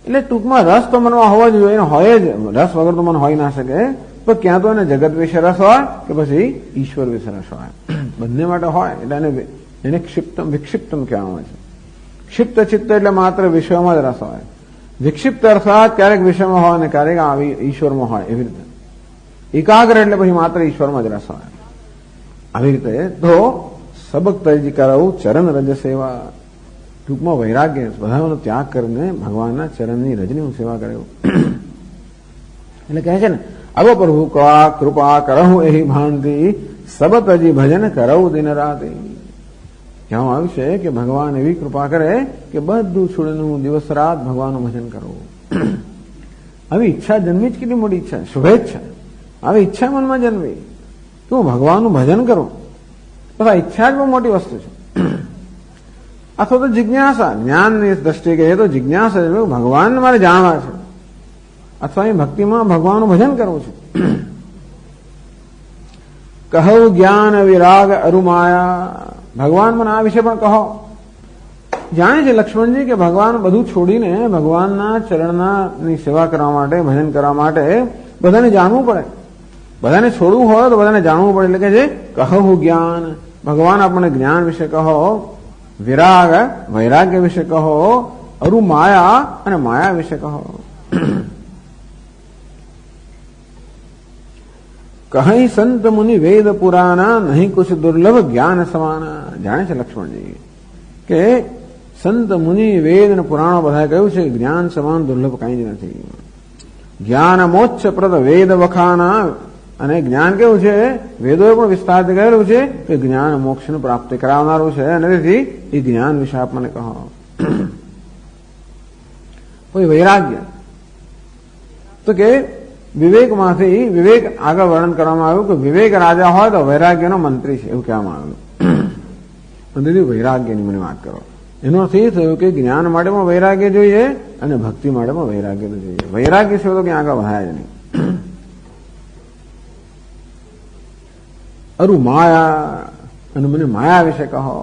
એટલે ટૂંકમાં રસ તો મનમાં હોવો જ જોઈએ, હોય જ. રસ વગર તો મન હોઈ ના શકે. પણ ક્યાં તો એને જગત વિશે રસ હોય કે પછી ઈશ્વર વિશે રસ હોય, બંને માટે હોય. એટલે એને ક્ષિપ્તમ વિક્ષિપ્તમ કહેવામાં આવે છે. ક્ષિપ્ત ચિત્ત એટલે માત્ર વિષયમાં જ રસ હોય. વિક્ષિપ્ત અર્થાત ક્યારેક વિષયમાં હોય અને ક્યારેક આવી ઈશ્વરમાં હોય, એવી રીતે. એકાગ્ર એટલે પછી માત્ર ઈશ્વરમાં જ રસ હોય, આવી રીતે. તો સબક તજી કરાવું ચરણ રજ સેવા, ટૂંકમાં વૈરાગ્ય, બધાનો ત્યાગ કરીને ભગવાનના ચરણની રજની હું સેવા કર્યો. એટલે કહે છે ને, અબ પ્રભુ કૃપા કરહું એહી ભાંતિ, સબ તજી ભજન કરવું દિન રાતે. કહેવામાં આવ્યું છે કે ભગવાન એવી કૃપા કરે કે બધું છોડીને હું દિવસ રાત ભગવાનનું ભજન કરું. આવી ઈચ્છા જન્મી જ કેટલી મોટી ઈચ્છા, શુભેચ્છા. આવી ઈચ્છા મનમાં જન્મી કે હું ભગવાનનું ભજન કરું, બસ આ ઈચ્છા જ બહુ મોટી વસ્તુ છે. અથવા તો જિજ્ઞાસા, જ્ઞાનની દ્રષ્ટિએ કહીએ તો જિજ્ઞાસા, ભગવાનને મારે જાણવા છે, અથવા એ ભક્તિમાં ભગવાનનું ભજન કરવું છે. કહું જ્ઞાન વિરાગ અરુમાયા, ભગવાન મને આ વિશે પણ કહો. જાણે છે લક્ષ્મણજી કે ભગવાન બધું છોડીને ભગવાનના ચરણની સેવા કરવા માટે, ભજન કરવા માટે બધાને જાણવું પડે. બધાને છોડવું હોય તો બધાને જાણવું પડે. એટલે કે છે કહું જ્ઞાન, ભગવાન આપણને જ્ઞાન વિશે કહો, વિરાગ વૈરાગ્ય વિશે કહો, અરુ માયા અને માયા વિશે કહો. કહી સંત મુનિ વેદ પુરાના, નહીં કુછ દુર્લભ જ્ઞાન સમાના. જાણે છે લક્ષ્મણજી કે સંત મુનિ વેદ અને પુરાણો બધા કહ્યું છે જ્ઞાન સમાન દુર્લભ કઈ જ નથી. જ્ઞાન મોક્ષ પ્રદ વેદ વખાના, અને જ્ઞાન કેવું છે, વેદોએ પણ વિસ્તારથી કહેલું છે કે જ્ઞાન મોક્ષની પ્રાપ્તિ કરાવનારું છે, અને તેથી એ જ્ઞાન વિશે આપ મને કહો. કોઈ વૈરાગ્ય તો કે વિવેકમાંથી, વિવેક આગળ વર્ણન કરવામાં આવ્યું કે વિવેક રાજા હોય તો વૈરાગ્યનો મંત્રી છે, એવું કહેવામાં આવ્યું. અને વૈરાગ્યની મને વાત કરો, એનો અર્થ એ થયો કે જ્ઞાન માટેમાં વૈરાગ્ય જોઈએ અને ભક્તિ માટેમાં વૈરાગ્ય જોઈએ. વૈરાગ્ય છે તો ક્યાં આગળ વધાય જ નહીં. અરુ માયા, અને મને માયા વિશે કહો.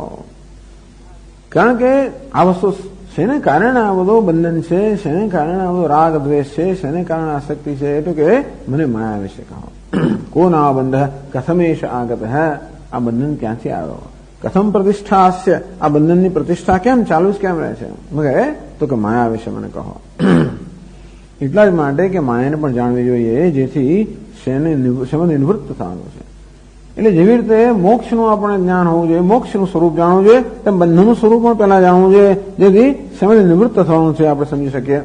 કારણ કે આ વસ્તુ શેને કારણે આ બધું બંધન છે, શેને કારણે આ બધો રાગ દ્વેષ છે, શેને કારણે આસક્તિ છે, એટલે કે મને માયા વિશે કહો. કોન આ બંધ કથમેશ આગત હે, આ બંધન ક્યાંથી આવ્યો, કથમ પ્રતિષ્ઠા છે, આ બંધનની પ્રતિષ્ઠા કેમ ચાલુ જ કેમ રહે છે, વગેરે. તો કે માયા વિશે મને કહો. એટલા જ માટે કે માયાને પણ જાણવી જોઈએ, જેથી શેને નિવૃત્ત થવાનું છે. એટલે જેવી રીતે મોક્ષનું આપણે જ્ઞાન હોવું જોઈએ, મોક્ષનું સ્વરૂપ જાણવું જોઈએ, તેમ બંધનનું સ્વરૂપ પણ પહેલા જાણવું જોઈએ, જેથી સમય નિવૃત્ત થવાનું છે આપણે સમજી શકીએ.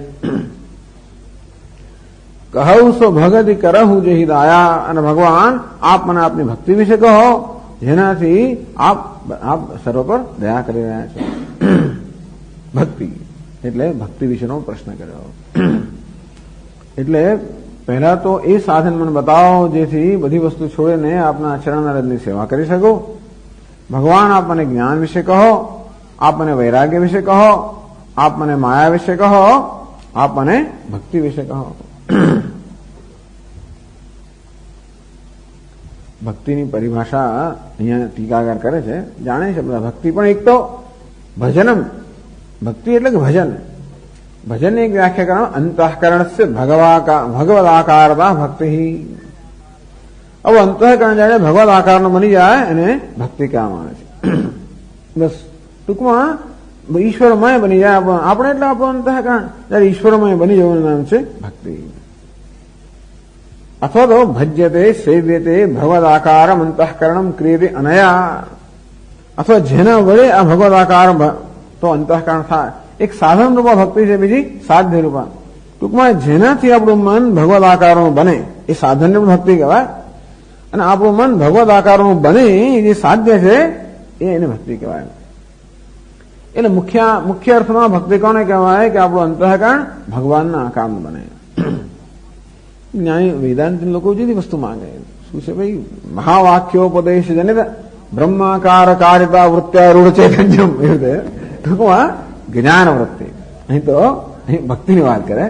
કહું સો ભગતિ કરહું જે હિદાયા, અને ભગવાન આપ મને આપની ભક્તિ વિશે કહો, જેનાથી આપ સર્વ પર દયા કરી રહ્યા છો. ભક્તિ એટલે ભક્તિ વિશેનો પ્રશ્ન કર્યો. એટલે પહેલા તો એ સાધન મને બતાવો જેથી બધી વસ્તુ છોડીને આપના ચરણરજની સેવા કરી શકો. ભગવાન આપ મને જ્ઞાન વિશે કહો, આપ મને વૈરાગ્ય વિશે કહો, આપ મને માયા વિશે કહો, આપ મને ભક્તિ વિશે કહો. ભક્તિની પરિભાષા અહીંયા ટીકાકાર કરે છે, જાણે છે બધા. ભક્તિ પણ એક તો ભજનમ, ભક્તિ એટલે કે ભજન. ભજનની એક વ્યાખ્યા કરો, અંતઃકરણ સે ભગવદાકારતા ભક્તિ. હવે અંતઃકરણ જાણે ભગવદ આકારનો બની જાય એને ભક્તિ કહેવામાં આવે છે. બસ ટૂંકમાં ઈશ્વરમય બની જાય આપણે, એટલે આપણું અંતઃકરણ જયારે ઈશ્વરમય બની જવાનું નામ છે ભક્તિ. અથવા તો ભજ્યતે સેવ્યતે ભગવદ આકારમ અંતઃકરણમ ક્રિયતે અનયા, અથવા જેના વડે આ ભગવદ આકાર તો અંતઃકરણ થાય. એક સાધન રૂપા ભક્તિ છે, બીજી સાધ્ય રૂપા. ટૂંકમાં જેનાથી આપણું મન ભગવદ આકારનું બને એ સાધનને પણ ભક્તિ કહેવાય, અને આપણું મન ભગવદ આકારનું બને એ જે સાધ્ય છે એને ભક્તિ કહેવાય. એટલે મુખ્ય અર્થમાં ભક્તિ કોને કહેવાય કે આપણું અંતઃકરણ ભગવાનના આકારનું બને. જ્ઞાની વેદાંત લોકો જુદી વસ્તુ માંગે. શું છે ભાઈ? મહાવાક્યોપદેશ જનિત બ્રહ્માકાર કારિતા વૃત્યારૂઢ ચૈતન્યમ. ટૂંકમાં જ્ઞાન વૃત્તિ. અહીં તો અહીં ભક્તિની વાત કરે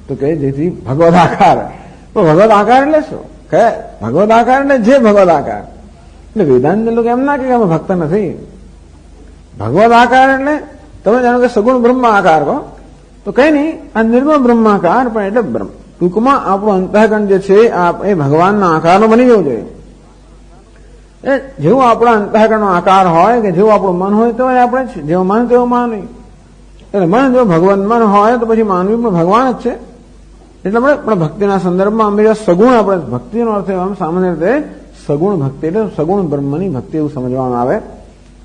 તો કે જેથી ભગવદ આકાર. તો ભગવદ આકાર એટલે શું કે ભગવદ આકાર એટલે જે ભગવદ આકાર. એટલે વેદાંત લોકો એમ ના કે અમે ભક્ત નથી. ભગવદ આકાર એટલે તમે જાણો કે સગુણ બ્રહ્મ આકાર કહો તો કઈ નહીં, આ નિર્ગુણ બ્રહ્માકાર પણ એટલે બ્રહ્મ. ટૂંકમાં આપણું અંતઃકરણ જે છે એ ભગવાનના આકારનો બની જવું જોઈએ. જેવું આપણા અંતઃકરણનો આકાર હોય કે જેવું આપણું મન હોય તો આપણે જેવું મન તેવું માનવી. એટલે મન જો ભગવાન મન હોય તો પછી માનવી પણ ભગવાન જ છે. એટલે આપણે ભક્તિના સંદર્ભમાં હંમેશા સગુણ, આપણે ભક્તિનો અર્થ આમ સામાન્ય રીતે સગુણ ભક્તિ એટલે સગુણ બ્રહ્મની ભક્તિ એવું સમજવામાં આવે.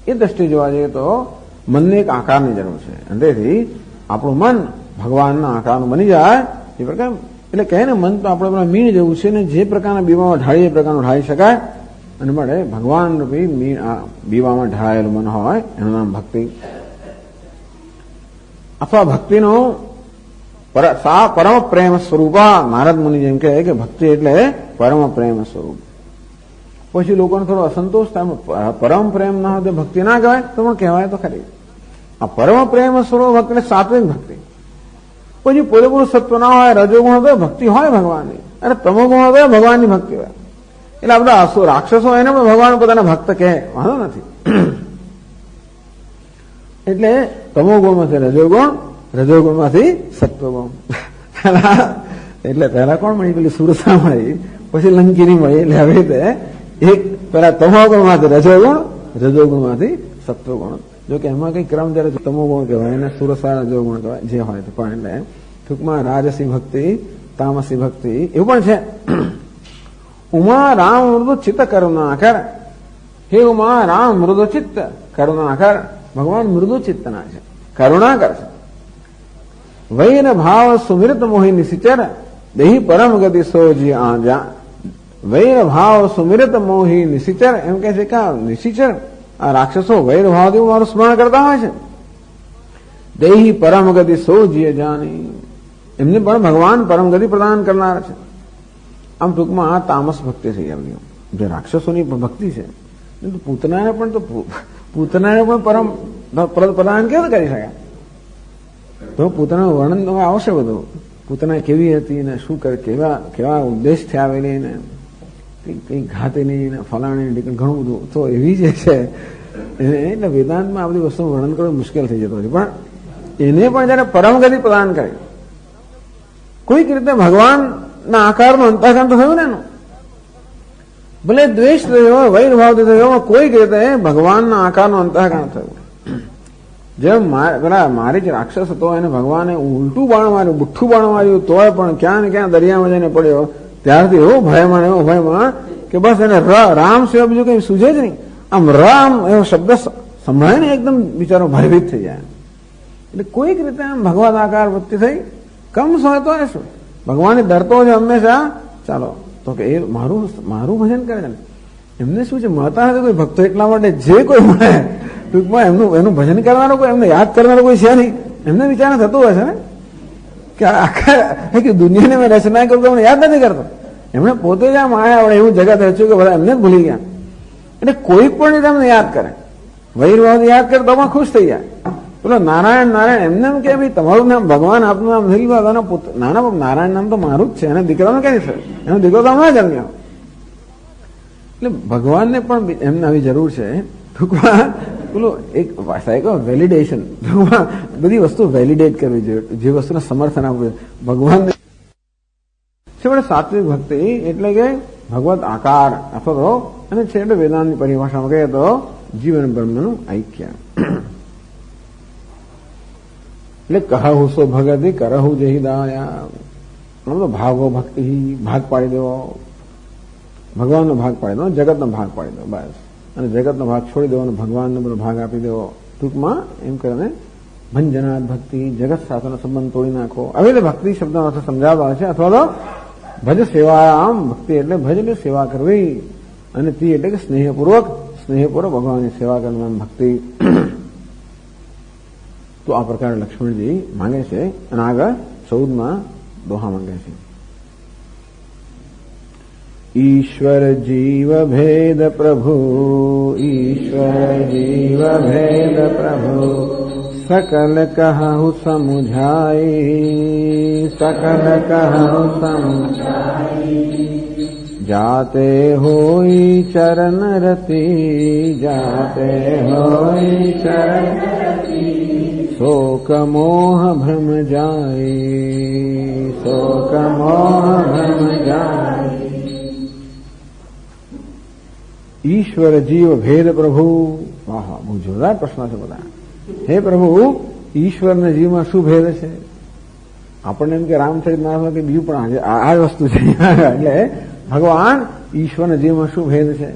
એ દ્રષ્ટિએ જોવા જઈએ તો મનને એક આકારની જરૂર છે અને તેથી આપણું મન ભગવાનના આકારનું બની જાય એ પ્રકાર. એટલે કહે ને મન તો આપણે મીણ જેવું છે ને જે પ્રકારના બીવામાં ઢાળી એ પ્રકારનું ઢાળી શકાય અને મળે ભગવાન રૂપી બીવામાં ઢાળેલું મન હોય એનું નામ ભક્તિ. અથવા ભક્તિનો પરમ પ્રેમ સ્વરૂપ. નારદ મુનિ જેમ કહે કે ભક્તિ એટલે પરમ પ્રેમ સ્વરૂપ. પછી લોકોને થોડો અસંતોષ થાય, પરમ પ્રેમ ના હોય તો ભક્તિ ના કહેવાય, તો પણ કહેવાય તો ખરી. આ પરમ પ્રેમ સ્વરૂપ ભક્તિ એટલે સાત્વિક ભક્તિ. પછી પૂરેપૂરું સત્વ ના હોય, રજોગુણ હોય તો ભક્તિ હોય ભગવાનની, અને તમોગુણ હોય તો ભગવાનની ભક્તિ હોય. એટલે આ બધા રાક્ષસો એને પણ ભગવાન પોતાના ભક્ત કહે, વાંધો નથી. એટલે તમોગુણમાંથી રજોગુણ, રજોગુણમાંથી સત્વગુણ. એટલે પહેલા કોણ મળી, પેલી સુરસા મળી, પછી લંકીની મળી. એટલે હવે રીતે એક પેલા તમોગુણમાંથી રજોગુણ, રજોગુણમાંથી સત્વગુણ. જો કે એમાં કઈ ક્રમ જયારે તમોગુણ કહેવાય અને સુરસા રજોગુણ કહેવાય જે હોય તો પણ. એટલે ટૂંકમાં રાજસી ભક્તિ, તામસી ભક્તિ એવું પણ છે. ઉમા રામ મૃદુ ચિત્ત કરુણાકર. હે ઉમા રામ મૃદુ ચિત્ત કરુણાકર. ભગવાન મૃદુ ચિત્તના છે, કરુણાકર છે. વૈર ભાવ સુમિરત મોહી નિશિચર દેહી પરમ ગતિ સોજી આજા. વૈર ભાવ સુમિરત મોહી નિશિચર એમ કે છે કે નિશિચર આ રાક્ષસો વૈર ભાવથી મારું સ્મરણ કરતા હોય છે. દેહી પરમ ગતિ સોજીએ જાની. એમને પણ ભગવાન પરમ ગતિ પ્રદાન કરનાર છે. આમ ટૂંકમાં આ તામસ ભક્તિ થઈ આવી. જે રાક્ષસોની ભક્તિ છે પૂતનાને પણ પરમ પ્રદાન કેવું કરી શકાય? તો પૂતનાનું વર્ણન તો આવશે બધું. પૂતના કેવી હતી ને શું કરે, કેવા ઉદ્દેશથી આવેલી ને કઈ ઘાતેની ને ફલાણી ઘણું બધું તો એવી જે છે. એટલે વેદાંતમાં આ બધી વસ્તુનું વર્ણન કરવું મુશ્કેલ થઈ જતું હોય. પણ એને પણ જયારે પરમ ગતિ પ્રદાન કરી, કોઈક રીતે ભગવાનના આકારનું અંતઃકરણ તો થયું ને એનું. ભલે દ્વેષ થયો, વૈર ભાવથી થયો, કોઈક રીતે ભગવાનના આકારનું અંતઃકરણ થયું. જેમ પેલા મારી જ રાક્ષસ હતો એને ભગવાને ઉલટું બાણ માર્યું, બુઠ્ઠું બાણ માર્યું, તોય પણ ક્યાં ને ક્યાં દરિયામાં જઈને પડ્યો. ત્યારથી એવો ભયમાં કે બસ એને રામ સિવાય બીજું કઈ સૂઝે જ નહીં. આમ રામ એવો શબ્દ સંભળાય ને એકદમ બિચારો ભયભીત થઈ જાય. એટલે કોઈક રીતે આમ ભગવદ આકાર વૃત્તિ થઈ. કમ્સ હોય તો એ શું, ભગવાનને ડરતો છે હંમેશા. ચાલો તો કે એ મારું ભજન કરે છે. એમને શું છે, મળતા નથી કોઈ ભક્તો, એટલા માટે જે કોઈ મળે ટૂંકમાં એનું ભજન કરવાનો કોઈ, એમને યાદ કરવાનો કોઈ છે નહીં. એમને વિચાર થતું હોય છે ને કે આખા દુનિયાને મેં રચના કરું તો એમને યાદ નથી કરતો. એમણે પોતે જ આમ આયા વડે એવું જગત રચ્યું કે બધા એમને જ ભૂલી ગયા. એટલે કોઈ પણ રીતે એમને યાદ કરે, વૈરભાવ યાદ કરે તો પણ ખુશ થઈ જાય. પેલો નારાયણ એમને એમ કે ભાઈ તમારું નામ ભગવાન આપનું નામ થઈ ગયું, નાના નારાયણ નામ તો મારું જ છે, અને દીકરાનું ક્યાંથી થયું, એનો દીકરો તો હમણાં જન્મ્યો. એટલે ભગવાનને પણ એમને આવી જરૂર છે. ટૂંકમાં પેલું એક ભાષા વેલિડેશન, ટૂંકમાં બધી વસ્તુ વેલિડેટ કરવી જોઈએ, જે વસ્તુને સમર્થન આપવું જોઈએ. ભગવાનને સાત્વિક ભક્તિ એટલે કે ભગવત આકાર અથવા તો અને છેલ્લે વેદાંતની પરિભાષામાં કહીએ તો જીવન બ્રહ્મનું ઐક્ય. એટલે કહુ સો ભગતિ કરહુ જહી દાયા. તો ભાગો ભક્તિ, ભાગ પાડી દેવો, ભગવાનનો ભાગ પાડી દેવો, જગતનો ભાગ પાડી દેવો બસ. અને જગતનો ભાગ છોડી દેવાનો, ભગવાનનો બધો ભાગ આપી દેવો. ટૂંકમાં એમ કરીને ભંજનાથ ભક્તિ, જગત સાથેનો સંબંધ તોડી નાખો. હવે એટલે ભક્તિ શબ્દનો અર્થ સમજાવવા આવે છે. અથવા તો ભજ સેવાયામ ભક્તિ એટલે ભજ એટલે સેવા કરવી, અને તી એટલે કે સ્નેહપૂર્વક ભગવાનની સેવા કરવાની ભક્તિ. તો આ પ્રકારે લક્ષ્મણજી માંગે છે અને આગળ 14માં દોહા માંગે છે. ઈશ્વર જીવ ભેદ પ્રભુ, ઈશ્વર જીવ ભેદ પ્રભુ, सकल कहु समुझाई, सकल कहु समुझाई, जाते होई चरण रति, जाते होई चरण रति, शोक मोह भ्रम जाई, शोक मोह भ्रम जाई। ईश्वर जीव भेद प्रभु, वाह બહુ જોરદાર પ્રશ્ન છે બધા. હે પ્રભુ, ઈશ્વર ને જીવમાં શું ભેદ છે? આપણને એમ કે રામચરિત માનસમાં કે બીજું પણ આ વસ્તુ છે. એટલે ભગવાન ઈશ્વર ને જીવમાં શું ભેદ છે?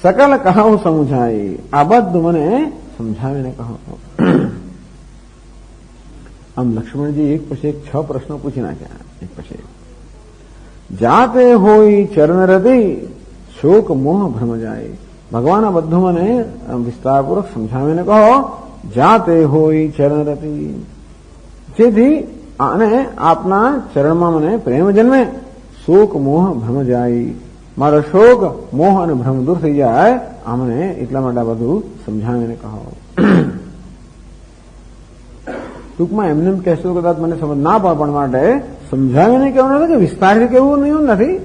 સકલ કહું સમજાય, આ બધું મને સમજાવીને કહો. આમ લક્ષ્મણજી એક પછી એક 6 પ્રશ્નો પૂછી નાખ્યા, એક પછી જાતે હોય ચરણ રતિ, શોક મોહ ભ્રમ જાય. ભગવાન આ બધું મને વિસ્તારપૂર્વક સમજાવીને કહો. જાતે હોય ચરણ રતિ, જેથી અને આપના ચરણમાં મને પ્રેમ જન્મે. શોક મોહ ભ્રમ જાય, મારો શોક મોહ અને ભ્રમ દૂર થઈ જાય. આ મને એટલા માટે આ બધું સમજાવીને કહો. ટૂંકમાં એમને એમ કહેશો કદાચ મને સમજ ના પડે, પણ માટે સમજાવીને કહેવું નથી કે વિસ્તારથી કહેવું નહીં નથી,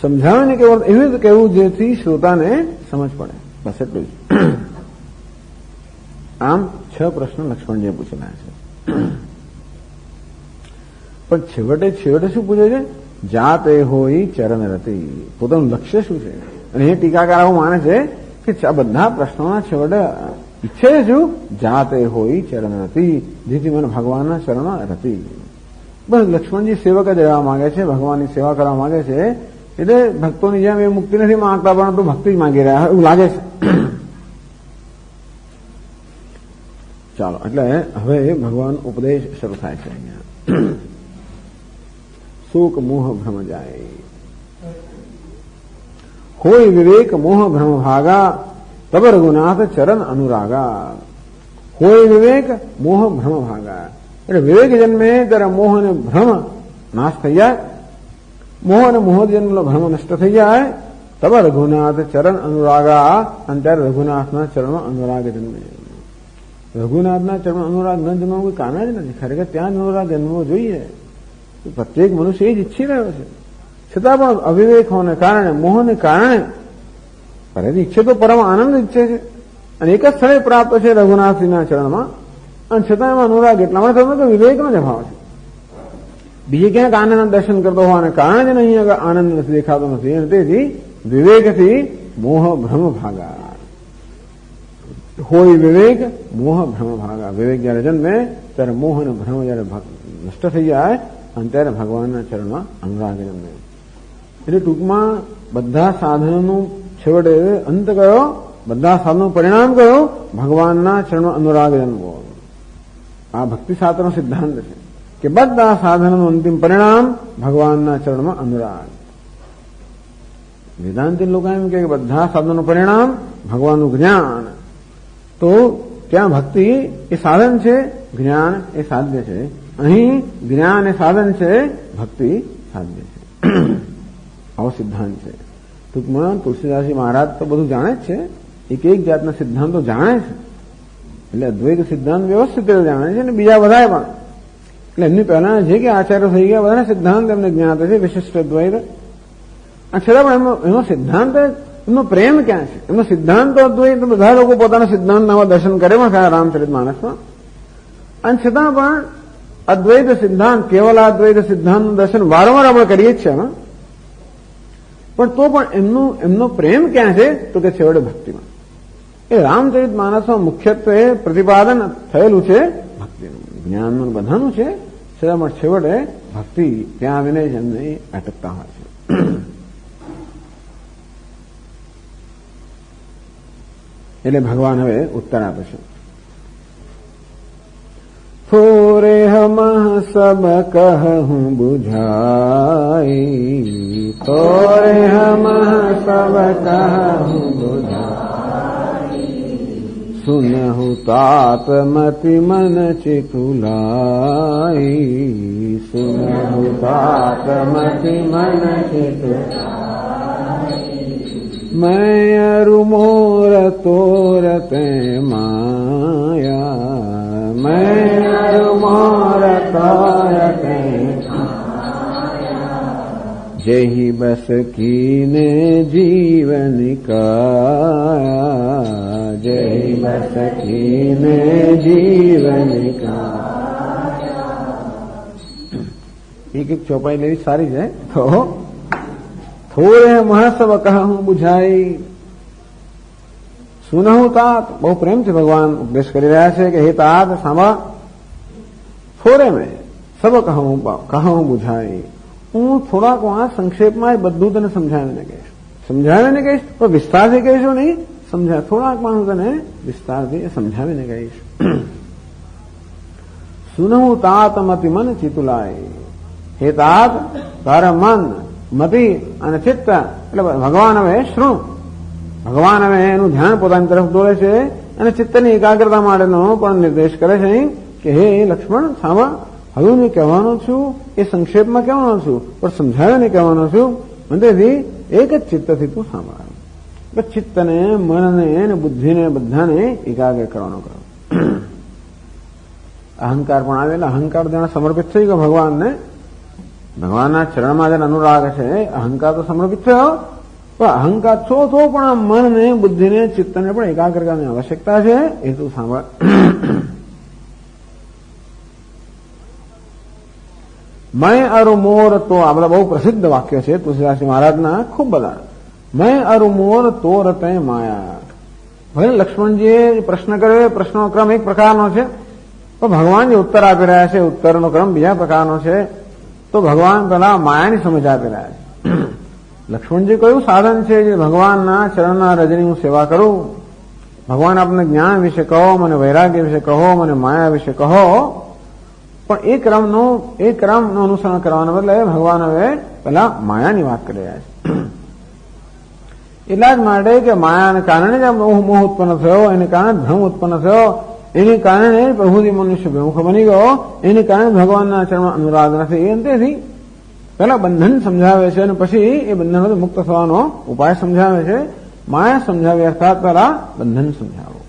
સમજાવીને કહેવું એવી રીતે કહેવું જેથી શ્રોતાને સમજ પડે. બસ એટલું જ. આમ 6 પ્રશ્નો લક્ષ્મણજીએ પૂછેલા છે. પણ છેવટે શું પૂછે છે? જાતે હોય ચરણ રતિ, પોતાનું લક્ષ્ય શું છે? અને એ ટીકાકારો માને છે કે આ બધા પ્રશ્નોના છેવટે ઈચ્છે છું જાતે હોય ચરણ રતિ, જેથી મને ભગવાનના ચરણ રતિ. બસ લક્ષ્મણજી સેવક જ રહેવા માંગે છે, ભગવાનની સેવા કરવા માંગે છે. એટલે ભક્તોની જેમ એ મુક્તિ નથી માંગતા, પરંતુ ભક્તિ જ માંગી રહ્યા એવું લાગે છે. ચાલો, એટલે હવે ભગવાન ઉપદેશ શરૂ થાય છે અહીંયા. શોક મોહ ભ્રમ જાય, હોય વિવેક મોહ ભ્રમ ભાગા, તબ રઘુનાથ ચરણ અનુરાગા. હોય વિવેક મોહ ભ્રમ ભાગા, એટલે વિવેક જન્મે ત્યારે મોહ અને ભ્રમ નાશ થઈ જાય. મોહ અને મોહ જન્મનો ભ્રમ નષ્ટ થઈ જાય. તબ રઘુનાથ ચરણ અનુરાગા, અને ત્યારે રઘુનાથના ચરણમાં અનુરાગ જન્મે. રઘુનાથના ચરણ અનુરાગ ન જન્મવાનું કોઈ કારણ જ નથી. ખરેખર ત્યાં જ અનુરાગ જન્મવો જોઈએ. પ્રત્યેક મનુષ્ય એ જ ઈચ્છી રહ્યો છે. છતાં પણ અવિવેક હોવાને કારણે, મોહને કારણે ફરીથી ઈચ્છે તો પરમ આનંદ ઈચ્છે છે, અને એક જ સ્થળે પ્રાપ્ત છે રઘુનાથજીના ચરણમાં, અને છતાં એમાં અનુરાગ એટલા માટે થતો કે વિવેકનો જ અભાવ છે. બીજે ક્યાંક આનંદ દર્શન કરતો હોવાને કારણે જ અહીં આગળ આનંદ નથી દેખાતો નથી. અને તેથી વિવેકથી મોહ ભ્રમ ભાગા. હોય વિવેક મોહ ભ્રમ ભાગા. વિવેક જયારે જન્મે ત્યારે મોહ અને ભ્રમ જયારે નષ્ટ થઈ જાય, અને ત્યારે ભગવાનના ચરણમાં અનુરાગ જન્મે. એટલે ટૂંકમાં બધા સાધનોનું છેવટે અંત કયો? બધા સાધનોનું પરિણામ કયો? ભગવાનના ચરણમાં અનુરાગ જન્મવો. આ ભક્તિ શાસ્ત્રનો સિદ્ધાંત છે કે બધા સાધનોનું અંતિમ પરિણામ ભગવાનના ચરણમાં અનુરાગ. વેદાંતિ લોકો એમ કે બધા સાધનોનું પરિણામ ભગવાનનું જ્ઞાન. તો ત્યાં ભક્તિ એ સાધન છે, જ્ઞાન એ સાધ્ય છે. અહીં જ્ઞાન એ સાધન છે, ભક્તિ સાધ્ય છે. આવો સિદ્ધાંત છે. ટૂંકમાં તુલસીદાસજી મહારાજ તો બધું જાણે જ છે, એક જાતના સિદ્ધાંતો જાણે છે. એટલે અદ્વૈત સિદ્ધાંત વ્યવસ્થિત રીતે જાણે છે, અને બીજા બધાએ પણ. એટલે એમની પહેલા જે કે આચાર્ય થઈ ગયા બધાના સિદ્ધાંત એમને જ્ઞાત છે, વિશિષ્ટ અદ્વૈત. અને છતાં પણ એનો સિદ્ધાંત, એમનો પ્રેમ ક્યાં છે? એમનો સિદ્ધાંત તો અદ્વૈત. બધા લોકો પોતાના સિદ્ધાંતના દર્શન કરે પણ ખરા રામચરિત માનસમાં. અને છતાં પણ અદ્વૈત સિદ્ધાંત, કેવલ અદ્વૈત સિદ્ધાંતનું દર્શન વારંવાર આપણે કરીએ જ છે એમાં. પણ તો પણ એમનો પ્રેમ ક્યાં છે? તો કે છેવટે ભક્તિમાં. એ રામચરિત માનસમાં મુખ્યત્વે પ્રતિપાદન થયેલું છે ભક્તિનું. જ્ઞાનનું બધાનું છે, છતાં પણ છેવટે ભક્તિ ત્યાં આવીને જ એમને અટકતા હોય છે. એટલે ભગવાન હવે ઉત્તર આપે છે. થોરે હમ સબ કહું બુઝાઈ, થોરે હમ સબ કહું બુઝાઈ, સુનહુ તાપ મતિ મન ચિતુલાઈ, સુનહુ તાપ મતિ મન ચિતુલાઈ, मैं अरु मोर तोर ते माया, मैं अरु मोर तोर ते जही बस कीने जीवन का, जही बस कीने जीवन का। एक एक चौपाई लेवी सारी है। तो थोड़े महसब कहूं बुझाई, सुनहु तात, बहु प्रेम से भगवान उपदेश कर रहा है कि हे तात सामा थोड़े में सब कहूं बुझाई। હું થોડાક આ સંક્ષેપમાં બધું તને સમજાવીને કહીશ, સમજાવીને કહીશ પણ વિસ્તારથી કહીશું નહીં, થોડાકમાં હું તને વિસ્તારથી સમજાવીને કહીશ. સુનહું તાત મતિ મન ચિતુલાય, હે તાત તારા મન મતિ અને ચિત્ત એટલે ભગવાન હવે શૃણુ, ભગવાન હવે એનું ધ્યાન પોતાની તરફ દોરે છે અને ચિત્તની એકાગ્રતા માટેનો પણ નિર્દેશ કરે છે કે હે લક્ષ્મણ સાંભળ, હવે હું કહેવાનો છું એ સંક્ષેપમાં કહેવાનો છું પણ સમજાવીને કહેવાનો છું. તેથી એક જ ચિત્તથી તું સાંભળ. ચિત્તને મનને અને બુદ્ધિને બધાને એકાગ્ર કરવાનો કરો. અહંકાર પણ આવે એટલે અહંકાર જાણે સમર્પિત થઈ ગયો ભગવાનને, ભગવાનના ચરણમાં જેને અનુરાગ છે અહંકાર તો સમર્પિત થયો, પણ અહંકાર છો તો પણ આ મનને બુદ્ધિને ચિત્તને પણ એકાગ્ર કરવાની આવશ્યકતા છે. એ તું સાંભળ. मैं अरु मोर तो आ બધા બહુ પ્રસિદ્ધ વાક્ય છે તુલસીદાસ મહારાજના, ખૂબ બધા. मैं अरु मोर तोर ते माया. ભલે લક્ષ્મણજીએ પ્રશ્ન કર્યો, પ્રશ્નનો ક્રમ એક પ્રકારનો છે પણ ભગવાન જે ઉત્તર આપી રહ્યા છે ઉત્તરનો ક્રમ બીજા પ્રકારનો છે. તો ભગવાન પેલા માયાની સમજ આપી રહ્યા છે. લક્ષ્મણજી કયું સાધન છે જે ભગવાનના ચરણના રજની હું સેવા કરું? ભગવાન આપને જ્ઞાન વિશે કહો, મને વૈરાગ્ય વિશે કહો, મને માયા વિશે કહો. પણ એ ક્રમનું અનુસરણ કરવાના બદલે ભગવાન હવે પેલા માયાની વાત કરી રહ્યા છે. એટલા જ માટે કે માયાને કારણે જ મોહ ઉત્પન્ન થયો, એને કારણે ભ્રમ ઉત્પન્ન થયો, એને કારણે પ્રભુજી મનુષ્ય વિમુખ બની ગયો, એને કારણે ભગવાનના ચરણમાં અનુરાગ નથી. એ અંતેથી પેલા બંધન સમજાવે છે અને પછી એ બંધનમાંથી મુક્ત થવાનો ઉપાય સમજાવે છે. માયા સમજાવે અર્થાત પેલા બંધન સમજાવો.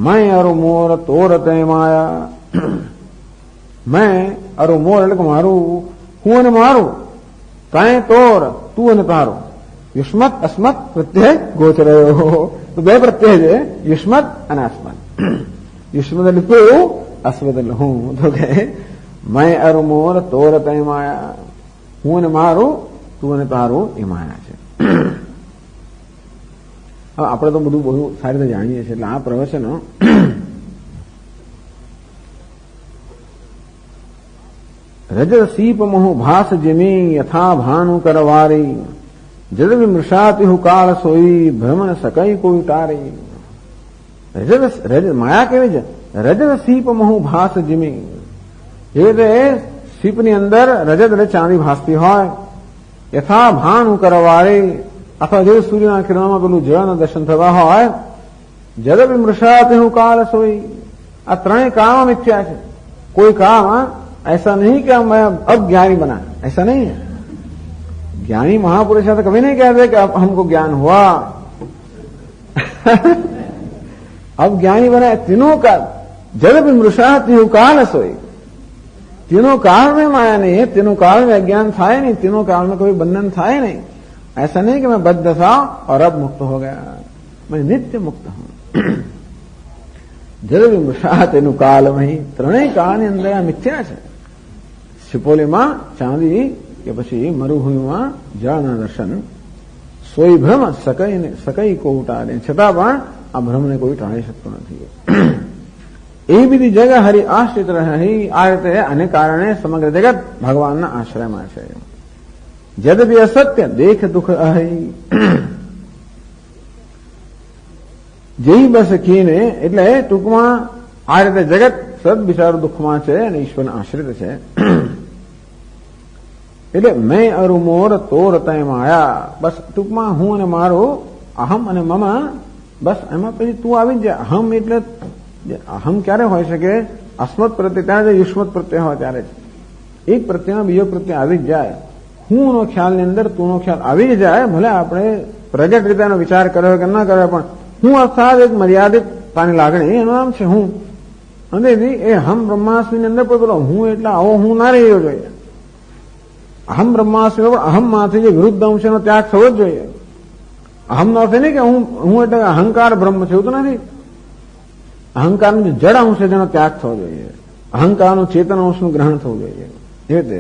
मैं अरु मोर तोर ते माया, मैं अरु मोर એટલે મારું, હું અને મારું, તાય તોર તું અને તારું. યુષ્મત અસ્મત પ્રત્યય ગોચરયો. તો બે પ્રત્યય છે, યુષ્મત અને અસ્મત. યુષ્મત એટલે તું, અસ્મત એટલે હું. તો કે मैं अरु मोर तोर ते माया, હું અને મારું, તું અને તારું એ માયા છે. હવે આપણે તો બધું બહુ સારી રીતે જાણીએ છીએ એટલે આ પ્રવચનો રજ સીપ મોહ ભાસ જેમી યથા ભાનુ કરવારી, જદ વિમૃષાતિ હુ કાળ સોઈ ભ્રમણ સકઈ કોઈ તારી. માયા કેવી છે? રજત સીપ મોહ ભાસ જેમી, એ રીતે સીપની અંદર રજત એટલે ચાંદી ભાસતી હોય. યથા ભાનુ કરવારી, અથવા જે સૂર્યના કિરણોમાં પેલું જળના દર્શન થવા હોય. જદ વિમૃષાતિ હુ કાળ સોઈ, આ ત્રણેય કાળમાં મિથ્યા છે. कोई काम ऐसा नहीं कि मैं अब ज्ञानी बना, ऐसा नहीं है. ज्ञानी महापुरुष तो कभी नहीं कहते कि अब हमको ज्ञान हुआ. अब ज्ञानी बना. तीनों का जल विमृषा तीनों काल सोई, तीनों काल में माया नहीं है, तीनों काल में अज्ञान था नहीं, तीनों काल में कोई बंधन था नहीं. ऐसा नहीं कि मैं बद्ध था और अब मुक्त हो गया, मैं नित्य मुक्त हूं. जल विमृषा तेनु काल में ત્રણેય કાળની અંદર આ મિથ્યા છે. શિપોલીમાં ચાંદી કે પછી મરુભૂમિમાં જળના દર્શન, સોઈ ભ્રમ સકઈ કો ઉટારે, છતાં પણ આ ભ્રમને કોઈ ટાળી શકતો નથી. એ બધી જગા હરિ આશ્રિત રહી. આ રીતે આને કારણે સમગ્ર જગત ભગવાનના આશ્રયમાં છે. જદપિ અસત્ય દેખ દુઃખ અહી, જઈ બસ કીને એટલે ટૂંકમાં આ રીતે જગત સદ બિચારું દુઃખમાં છે અને ઈશ્વરના આશ્રિત છે. એટલે મેં અરુ મોર તોર તય માયા, બસ ટૂંકમાં હું અને મારું, અહમ અને મમ, બસ એમાં પછી તું આવી જ જાય. અહમ એટલે અહમ ક્યારે હોય શકે? અસ્મત પ્રત્યે, ત્યારે યુષ્મત પ્રત્યય હોય ત્યારે જ. એક પ્રત્યયમાં બીજો પ્રત્યય આવી જ જાય. હું નો ખ્યાલની અંદર તું નો ખ્યાલ આવી જ જાય. ભલે આપણે પ્રગટ રીતે એનો વિચાર કર્યો કે ન કર્યો, પણ હું અર્થાત એક મર્યાદિતતાની લાગણી, એનું નામ છે હું. અને એ હમ બ્રહ્માસ્મિની અંદર પણ પેલો હું એટલે આવો હું ના રહ્યો જોઈએ. અહમ બ્રહ્માસ્મિ પણ અહમમાંથી જે વિરુદ્ધ અંશ એનો ત્યાગ થવો જ જોઈએ. અહમનો અર્થ નહીં કે હું એટલે અહંકાર બ્રહ્મ છે, એવું તો નથી. અહંકારનું જે જડ અંશ છે તેનો ત્યાગ થવો જોઈએ. અહંકારનું ચેતન અંશનું ગ્રહણ થવું જોઈએ. એ રીતે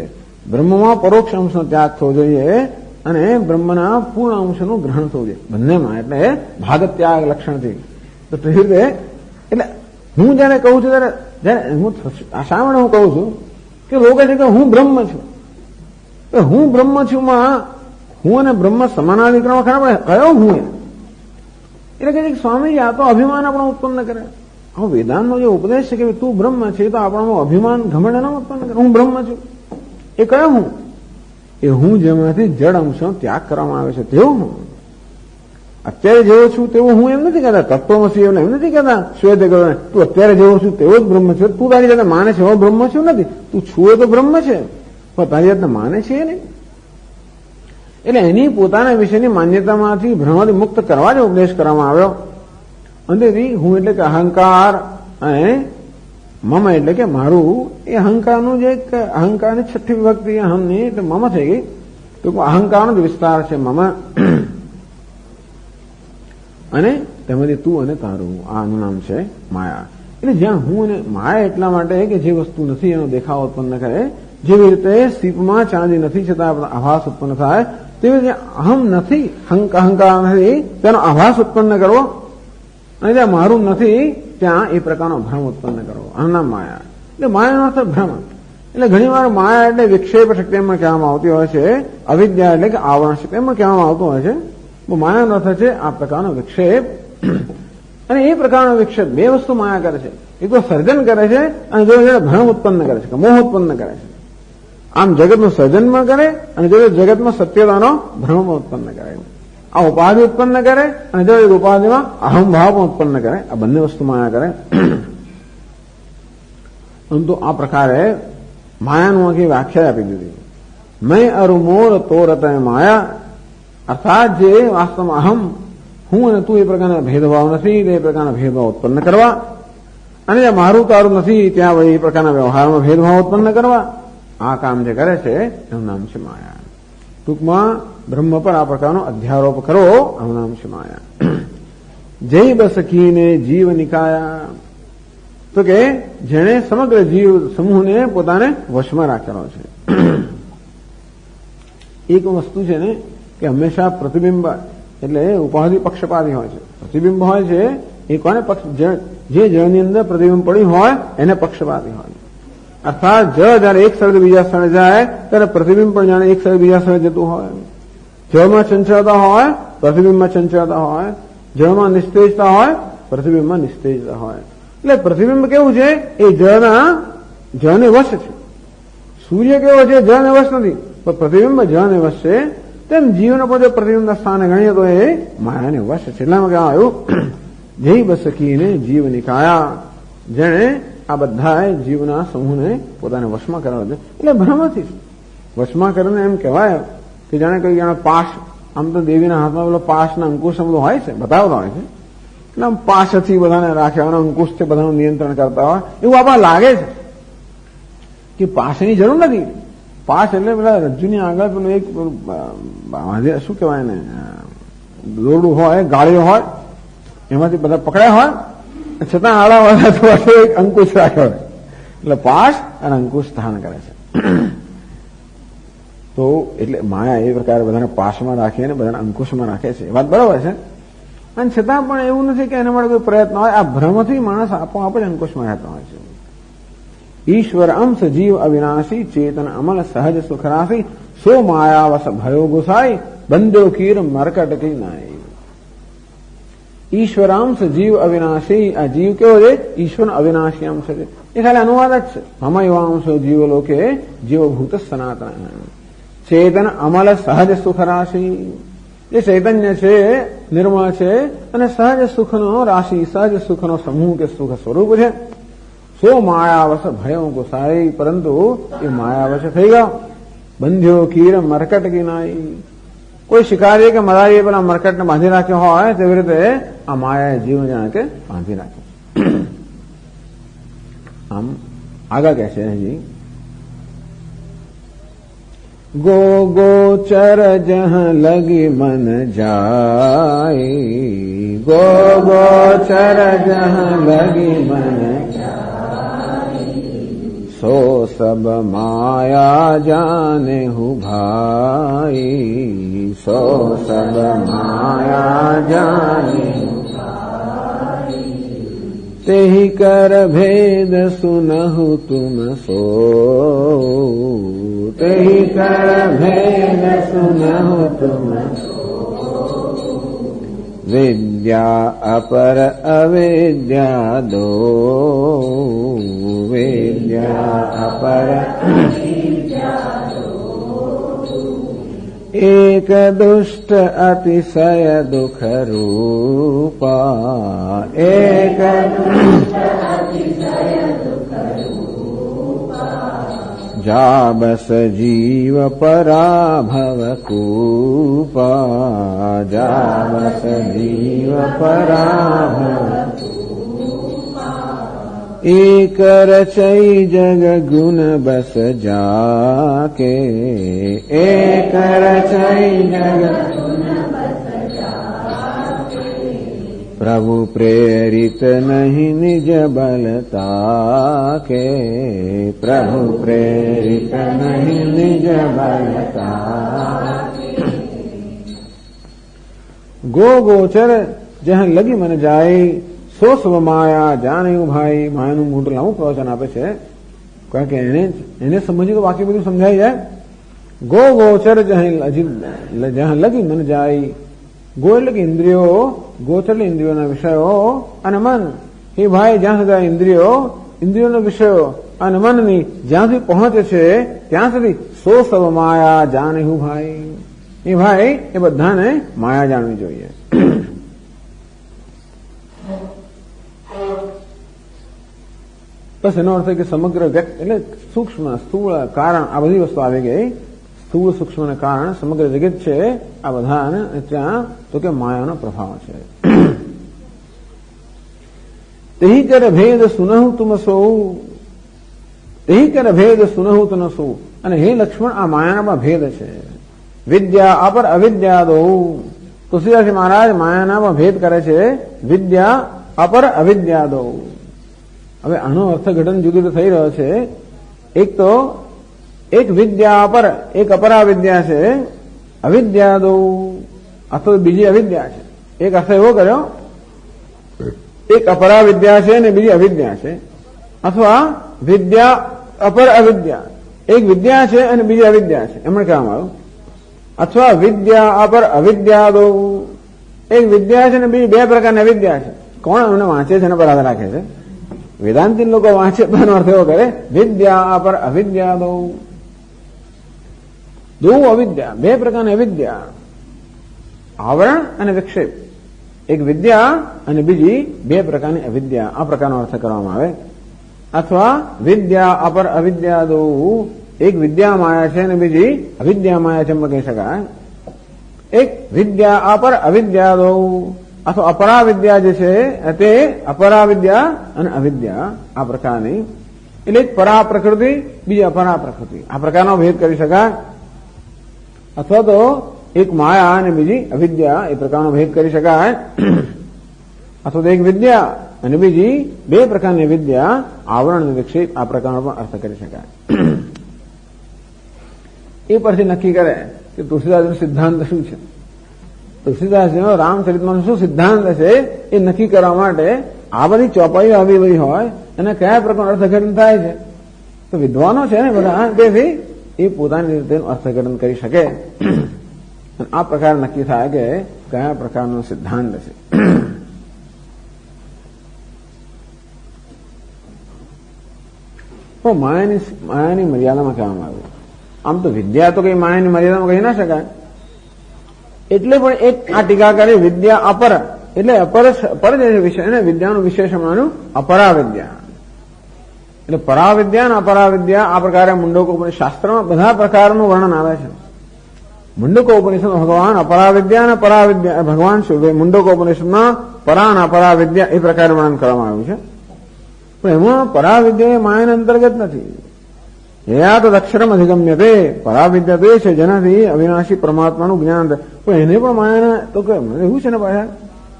બ્રહ્મમાં પરોક્ષ અંશનો ત્યાગ થવો જોઈએ અને બ્રહ્મના પૂર્ણ અંશનું ગ્રહણ થવું જોઈએ બંનેમાં. એટલે ભાગ ત્યાગ લક્ષણથી. તો તે રીતે એટલે હું જયારે કહું છું ત્યારે હું શા માટે હું કહું છું કે લોકો છે કે હું બ્રહ્મ છું. હું બ્રહ્મ છું માં હું અને બ્રહ્મ સમાનાધિકરણ ખરા, કયો હું? એટલે કે સ્વામી આ તો અભિમાન આપણો ઉત્પન્ન કરે. હવે વેદાંતનો જે ઉપદેશ છે કે તું બ્રહ્મ છે, તો આપણામાં અભિમાન ઘમંડ ન ઉત્પન્ન કરે. હું બ્રહ્મ છું એ કયો હું? એ હું જેમાંથી જડ અંશનો ત્યાગ કરવામાં આવે છે તેવું હું. અત્યારે જેવો છું તેવું હું એમ નથી કહેતા. તત્વમસી એમ નથી કહેતા. શ્વેત તું અત્યારે જેવો છું તેવો જ બ્રહ્મ છે. તું તારી જાતે માને છે એવો બ્રહ્મ છું નથી. તું છું એ તો બ્રહ્મ છે, પણ તારી જાતને માને છે નહીં. એટલે એની પોતાના વિશેની માન્યતામાંથી ભ્રમથી મુક્ત કરવા જ ઉપદેશ કરવામાં આવ્યો. અંતેથી હું એટલે કે અહંકાર અને મમ એટલે કે મારું, એ અહંકારનું જે અહંકારની છઠ્ઠી વિભક્તિ અહમની એટલે મમ થઈ ગઈ. તો અહંકારનો જ વિસ્તાર છે મમ. અને તેમાંથી તું અને તારું, આનું નામ છે માયા. એટલે જ્યાં હું અને માયા એટલા માટે કે જે વસ્તુ નથી એનો દેખાવ ઉત્પન્ન કરે. જેવી રીતે સીપમાં ચાંદી નથી છતાં આભાસ ઉત્પન્ન થાય, તેવી રીતે અહમ નથી, અહંકાર નથી તેનો આભાસ ઉત્પન્ન કરવો, અને જ્યાં મારું નથી ત્યાં એ પ્રકારનો ભ્રમ ઉત્પન્ન કરવો, આનું નામ માયા. એટલે માયાનો અર્થ ભ્રમ. એટલે ઘણી વાર માયા એટલે વિક્ષેપ શક્તિ એમાં કહેવામાં આવતી હોય છે. અવિદ્યા એટલે કે આવરણ શક્તિ એમાં કહેવામાં આવતું હોય છે. માયાનો અર્થ છે આ પ્રકારનો વિક્ષેપ. અને એ પ્રકારનો વિક્ષેપ બે વસ્તુ માયા કરે છે. એક તો સર્જન કરે છે અને જો ભ્રમ ઉત્પન્ન કરે છે, મોહ ઉત્પન્ન કરે છે. આમ જગતનું સર્જનમાં કરે અને જો જગતમાં સત્યતાનો ભ્રમ ઉત્પન્ન કરે. આ ઉપાધિ ઉત્પન્ન કરે અને જો એક ઉપાધિમાં અહમભાવ ઉત્પન્ન કરે. આ બંને વસ્તુ માયા કરે. પરંતુ આ પ્રકારે માયાનું આખી વ્યાખ્યા આપી દીધી. મેં અરુમોર તોરત માયા, અર્થાત જે વાસ્તવમાં અહમ હું અને તું એ પ્રકારના ભેદભાવ નથી, એ પ્રકારના ભેદભાવ ઉત્પન્ન કરવા, અને જ્યાં મારું તારું નથી ત્યાં એ પ્રકારના વ્યવહારમાં ભેદભાવ ઉત્પન્ન કરવા, આ કામ જે કરે છે એનું નામ છે માયા. ટૂંકમાં બ્રહ્મ પર આ પ્રકારનો અધ્યારોપ કરો, આનું નામ છે માયા. જય બસકીને જીવ નિકાયા, તો કે જેણે સમગ્ર જીવ સમૂહને પોતાને વશમાં રાખેલો છે. એક વસ્તુ છે ને કે હંમેશા પ્રતિબિંબ એટલે ઉપાધિ પક્ષપાતી હોય છે. પ્રતિબિંબ હોય છે એ કોને પક્ષ, જે જળની અંદર પ્રતિબિંબ પડ્યું હોય એને પક્ષપાતી હોય. અર્થાત જયારે એક સ્થળે બીજા સ્થળે જાય ત્યારે પ્રતિબિંબ પણ જાણે એક સ્થળે બીજા સ્થળે જતું હોય. જળમાં ચંચળતા હોય, પ્રતિબિંબમાં ચંચળતા હોય. જળમાં નિસ્તેજતા હોય, પ્રતિબિંબમાં નિસ્તેજતા હોય. એટલે પ્રતિબિંબ કેવું છે? એ જળને વશ છે. સૂર્ય કેવો છે? જળને વશ નથી, પણ પ્રતિબિંબ જળને વશ છે. તેમ જીવન પર જો પ્રતિબિંબના સ્થાને ગણીએ તો એ માયાને વશ છે. એટલામાં કહેવામાં આવ્યું જય બસકીને જીવ નિકાયા, જેણે આ બધા જીવના સમૂહને પોતાને વશમાં કરેલો છે. એટલે ભ્રમથી વશમાં કરીને એમ કહેવાય કે જાણે કોઈ જાણે પાશ, આમ તો દેવીના હાથમાં પેલો પાશના અંકુશ બધું હોય છે, બતાવતા હોય છે. એટલે આમ પાશથી બધાને રાખ્યા અને અંકુશથી બધાનું નિયંત્રણ કરતા હોય એવું આપણને લાગે છે કે પાશની જરૂર નથી. પાશ એટલે પેલા રજ્જુની આગળ પેલું એક શું કહેવાય ને દોરડું હોય, ગાળીઓ હોય, એમાંથી બધા પકડ્યા હોય, છતાં આડા વાળા એક અંકુશ રાખ્યો હોય. એટલે પાશ અને અંકુશ સ્થાન કરે છે. તો એટલે માયા એ પ્રકારે બધાને પાશમાં રાખી અને બધાને અંકુશમાં રાખે છે. એ વાત બરાબર છે. અને છતાં પણ એવું નથી કે એના માટે કોઈ પ્રયત્ન હોય. આ ભ્રમથી માણસ આપોઆપ જ અંકુશમાં રહેતો હોય છે. ઈશ્વર અંશ જીવ અવિનાશી, ચેતન અમલ સહજ સુખરાશી, સો માયાવસ ભયો ગુસાઈ, બંધ્યો કીર મરકટ કી નાઈ. ઈશ્વરાંશ જીવ અવિનાશી, આ જીવ કેવો છે? ઈશ્વર અવિનાશી અંશ છે. એ ખાલી અનુવાદ જ છે. મમૈવાંશો જીવ લોકે જીવભૂત સનાતન, ચેતન અમલ સહજ સુખરાશી. જે ચૈતન્ય છે, નિર્મળ છે અને સહજ સુખનો રાશિ, સહજ સુખનો સમૂહ કે સુખ સ્વરૂપ છે. સો માયાવશ ભયો ગુસાઈ, પરંતુ એ માયાવશ થઈ ગયો. બંધ્યો કીર મરકટ કી નાઈ, કોઈ શિકારીએ કે મદારીએ પેલા મરકટને બાંધી રાખ્યો હોય તેવી રીતે આ માયાએ જીવને જાણે કે બાંધી રાખ્યો. આમ આગળ કહે છે હજી, ગો ગોચર જહ લગી મન જાય, ગો ગોચર જહ લગી મન सो सब माया जाने हूँ भाई, सो सब माया जाने हूँ भाई, तेहि कर भेद सुनहु तुम सो, तेहि कर भेद सुनहु तुम सो, विद्या अपर अविद्या दो, विद्या अपर एक दुष्ट अतिशय दुख रूपा, एक जा बस जीव पराभव कूपा, जा बस जीव पराभव, एक रचई जग गुण बस जाके, एक रचई जग प्रभु प्रेरित नहीं निज बलता के, प्रभु प्रेरित नहीं निज बलता. गो गोचर जहाँ लगी मन जाए, સો સવ માયા જાણે ભાઈ. માયાનું મોટું લાંબુ પ્રવચન આપે છે, કારણ કે એને સમજી તો બાકી બધું સમજાઈ જાય. ગો ગોચર જ્યાં લગી મન જાય, ગો એટલે કે ઇન્દ્રિયો, ગોચર એટલે ઇન્દ્રિયોના વિષયો અને મન. એ ભાઈ જ્યાં સુધી ઇન્દ્રિયો, ઇન્દ્રિયોના વિષયો અને મનની જ્યાં સુધી પહોંચે છે ત્યાં સુધી સો સવ માયા જાણે હું ભાઈ. એ ભાઈ એ બધાને માયા જાણવી જોઈએ. બસ એનો અર્થ કે સમગ્ર વ્યક્તિ એટલે સૂક્ષ્મ સ્થૂળ કારણ આ બધી વસ્તુ આવી ગઈ. સ્થૂળ સૂક્ષ્મ કારણ સમગ્ર જગત છે આ બધા ત્યાં તો કે માયાનો પ્રભાવ છે. તેહી કર ભેદ સુનહુ તુમ સૌ, તેહી કર ભેદ સુનહુ તુમ સૌ. અને હે લક્ષ્મણ આ માયાનામાં ભેદ છે. વિદ્યા અપર અવિદ્યા દો. તુલસીદાસજી મહારાજ માયાનામાં ભેદ કરે છે. વિદ્યા અપર અવિદ્યા દો. હવે આનો અર્થઘટન જુદું જુદું થઈ રહ્યો છે. એક તો એક વિદ્યા અપર, એક અપરા વિદ્યા છે. અવિદ્યા દો અથવા બીજી અવિદ્યા છે. એક અર્થ એવો કર્યો, એક અપરા વિદ્યા છે અને બીજી અવિદ્યા છે. અથવા વિદ્યા અપર અવિદ્યા, એક વિદ્યા છે અને બીજી અવિદ્યા છે, એમણે કહેવામાં આવ્યું. અથવા વિદ્યા અપર અવિદ્યા દો, એક વિદ્યા છે અને બીજી બે પ્રકારની અવિદ્યા છે. કોણ એમને વાંચે છે એના પર આધાર રાખે છે. વેદાંતિ લોકો વાંચે તો એનો અર્થ એવો કરે વિદ્યા અપર અવિદ્યા દો. દો અવિદ્યા, બે પ્રકારની અવિદ્યા, આવરણ અને વિક્ષેપ. એક વિદ્યા અને બીજી બે પ્રકારની અવિદ્યા, આ પ્રકારનો અર્થ કરવામાં આવે. અથવા વિદ્યા અપર અવિદ્યા દો, એક વિદ્યા માયા છે અને બીજી અવિદ્યા માયા છે એમ કહી શકાય. એક વિદ્યા અપર અવિદ્યા દો અથવા અપરા વિદ્યા જે છે તે અપરા વિદ્યા અને અવિદ્યા આ પ્રકારની. એટલે એક પરા પ્રકૃતિ, બીજી અપરા પ્રકૃતિ, આ પ્રકારનો ભેદ કરી શકાય. અથવા તો એક માયા અને બીજી અવિદ્યા એ પ્રકારનો ભેદ કરી શકાય. અથવા તો એક વિદ્યા અને બીજી બે પ્રકારની વિદ્યા, આવરણ અને વિક્ષેપ, આ પ્રકારનો પણ અર્થ કરી શકાય. એ પરથી નક્કી કરે કે તુલસીદાસનો સિદ્ધાંત શું છે. તુલસીદાસજીનો રામચરિતમાં શું સિદ્ધાંત છે એ નક્કી કરવા માટે આ બધી ચોપાઈઓ આવી બધી હોય અને કયા પ્રકારનું અર્થઘટન થાય છે. તો વિદ્વાનો છે ને બધા, તેથી એ પોતાની રીતે અર્થઘટન કરી શકે. આ પ્રકાર નક્કી થાય કે કયા પ્રકારનો સિદ્ધાંત છે. તો માયાની મર્યાદામાં કહેવામાં આવ્યું. આમ તો વિદ્યા તો કઈ માયાની મર્યાદામાં કહી ના શકાય. એટલે પણ એક આ ટીકાકારે વિદ્યા અપર એટલે અપર જે વિષય એને વિદ્યાનું વિશેષણ માન્યું અપરા વિદ્યા. એટલે પરાવિદ્યા અને અપરાવિદ્યા આ પ્રકારે મુંડકો શાસ્ત્રમાં બધા પ્રકારનું વર્ણન આવે છે. મુંડકોપનિષદ ભગવાન અપરાવિદ્યા અને પરાવિદ્યા, ભગવાન શું મુંડકોપનિષદમાં પરા અને અપરાવિદ્યા એ પ્રકારે વર્ણન કરવામાં આવ્યું છે. પણ એમાં પરાવિદ્યા એ માયાના અંતર્ગત નથી. યા તો અક્ષરમ અધિગમ્યતે, પરાવિદ્યા તો એ છે જેનાથી અવિનાશી પરમાત્માનું જ્ઞાન થાય. પણ એને પણ માયાના તો એવું છે ને પાછા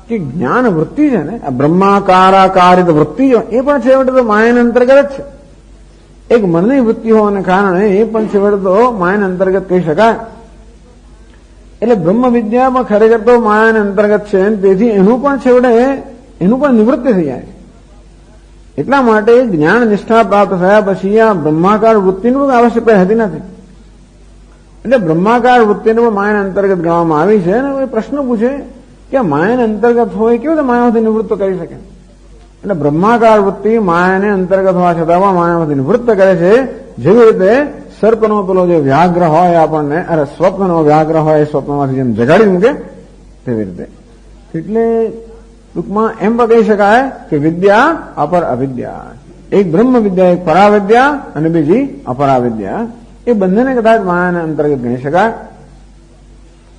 કે જ્ઞાન વૃત્તિ છે ને, આ બ્રહ્માકારાકારિત વૃત્તિ એ પણ છેવટે તો માયાના અંતર્ગત જ છે. એક મનની વૃત્તિ હોવાને કારણે એ પણ છેવટે તો માયાના અંતર્ગત કહી શકાય. એટલે બ્રહ્મ વિદ્યામાં ખરેખર તો માયાના અંતર્ગત છે, તેથી એનું પણ છેવટે એનું પણ નિવૃત્તિ થઈ જાય. એટલા માટે જ્ઞાન નિષ્ઠા પ્રાપ્ત થયા પછી આ બ્રહ્માકાર વૃત્તિની પણ આવશ્યકતા હતી નથી. એટલે બ્રહ્માકાર વૃત્તિને પણ માયાના અંતર્ગત ગણવામાં આવી છે. અને કોઈ પ્રશ્ન પૂછે કે માયાના અંતર્ગત હોય કેવી રીતે માયામાંથી નિવૃત્ત કરી શકે? એટલે બ્રહ્માકાર વૃત્તિ માયાને અંતર્ગત હોવા છતાં પણ માયામાંથી નિવૃત્ત કરે છે. જેવી રીતે સર્પનો પેલો જે વ્યાઘ્ર હોય આપણને, અરે સ્વપ્નનો વ્યાઘ્ર હોય સ્વપ્નમાંથી જેમ જગાડી મૂકે તેવી રીતે. એટલે ટૂંકમાં એમ પણ કહી શકાય કે વિદ્યા અપર અવિદ્યા, એક બ્રહ્મ વિદ્યા, એક પરાવિદ્યા અને બીજી અપરાવિદ્યા, એ બંનેને કદાચ માયાના અંતર્ગત ગણી શકાય,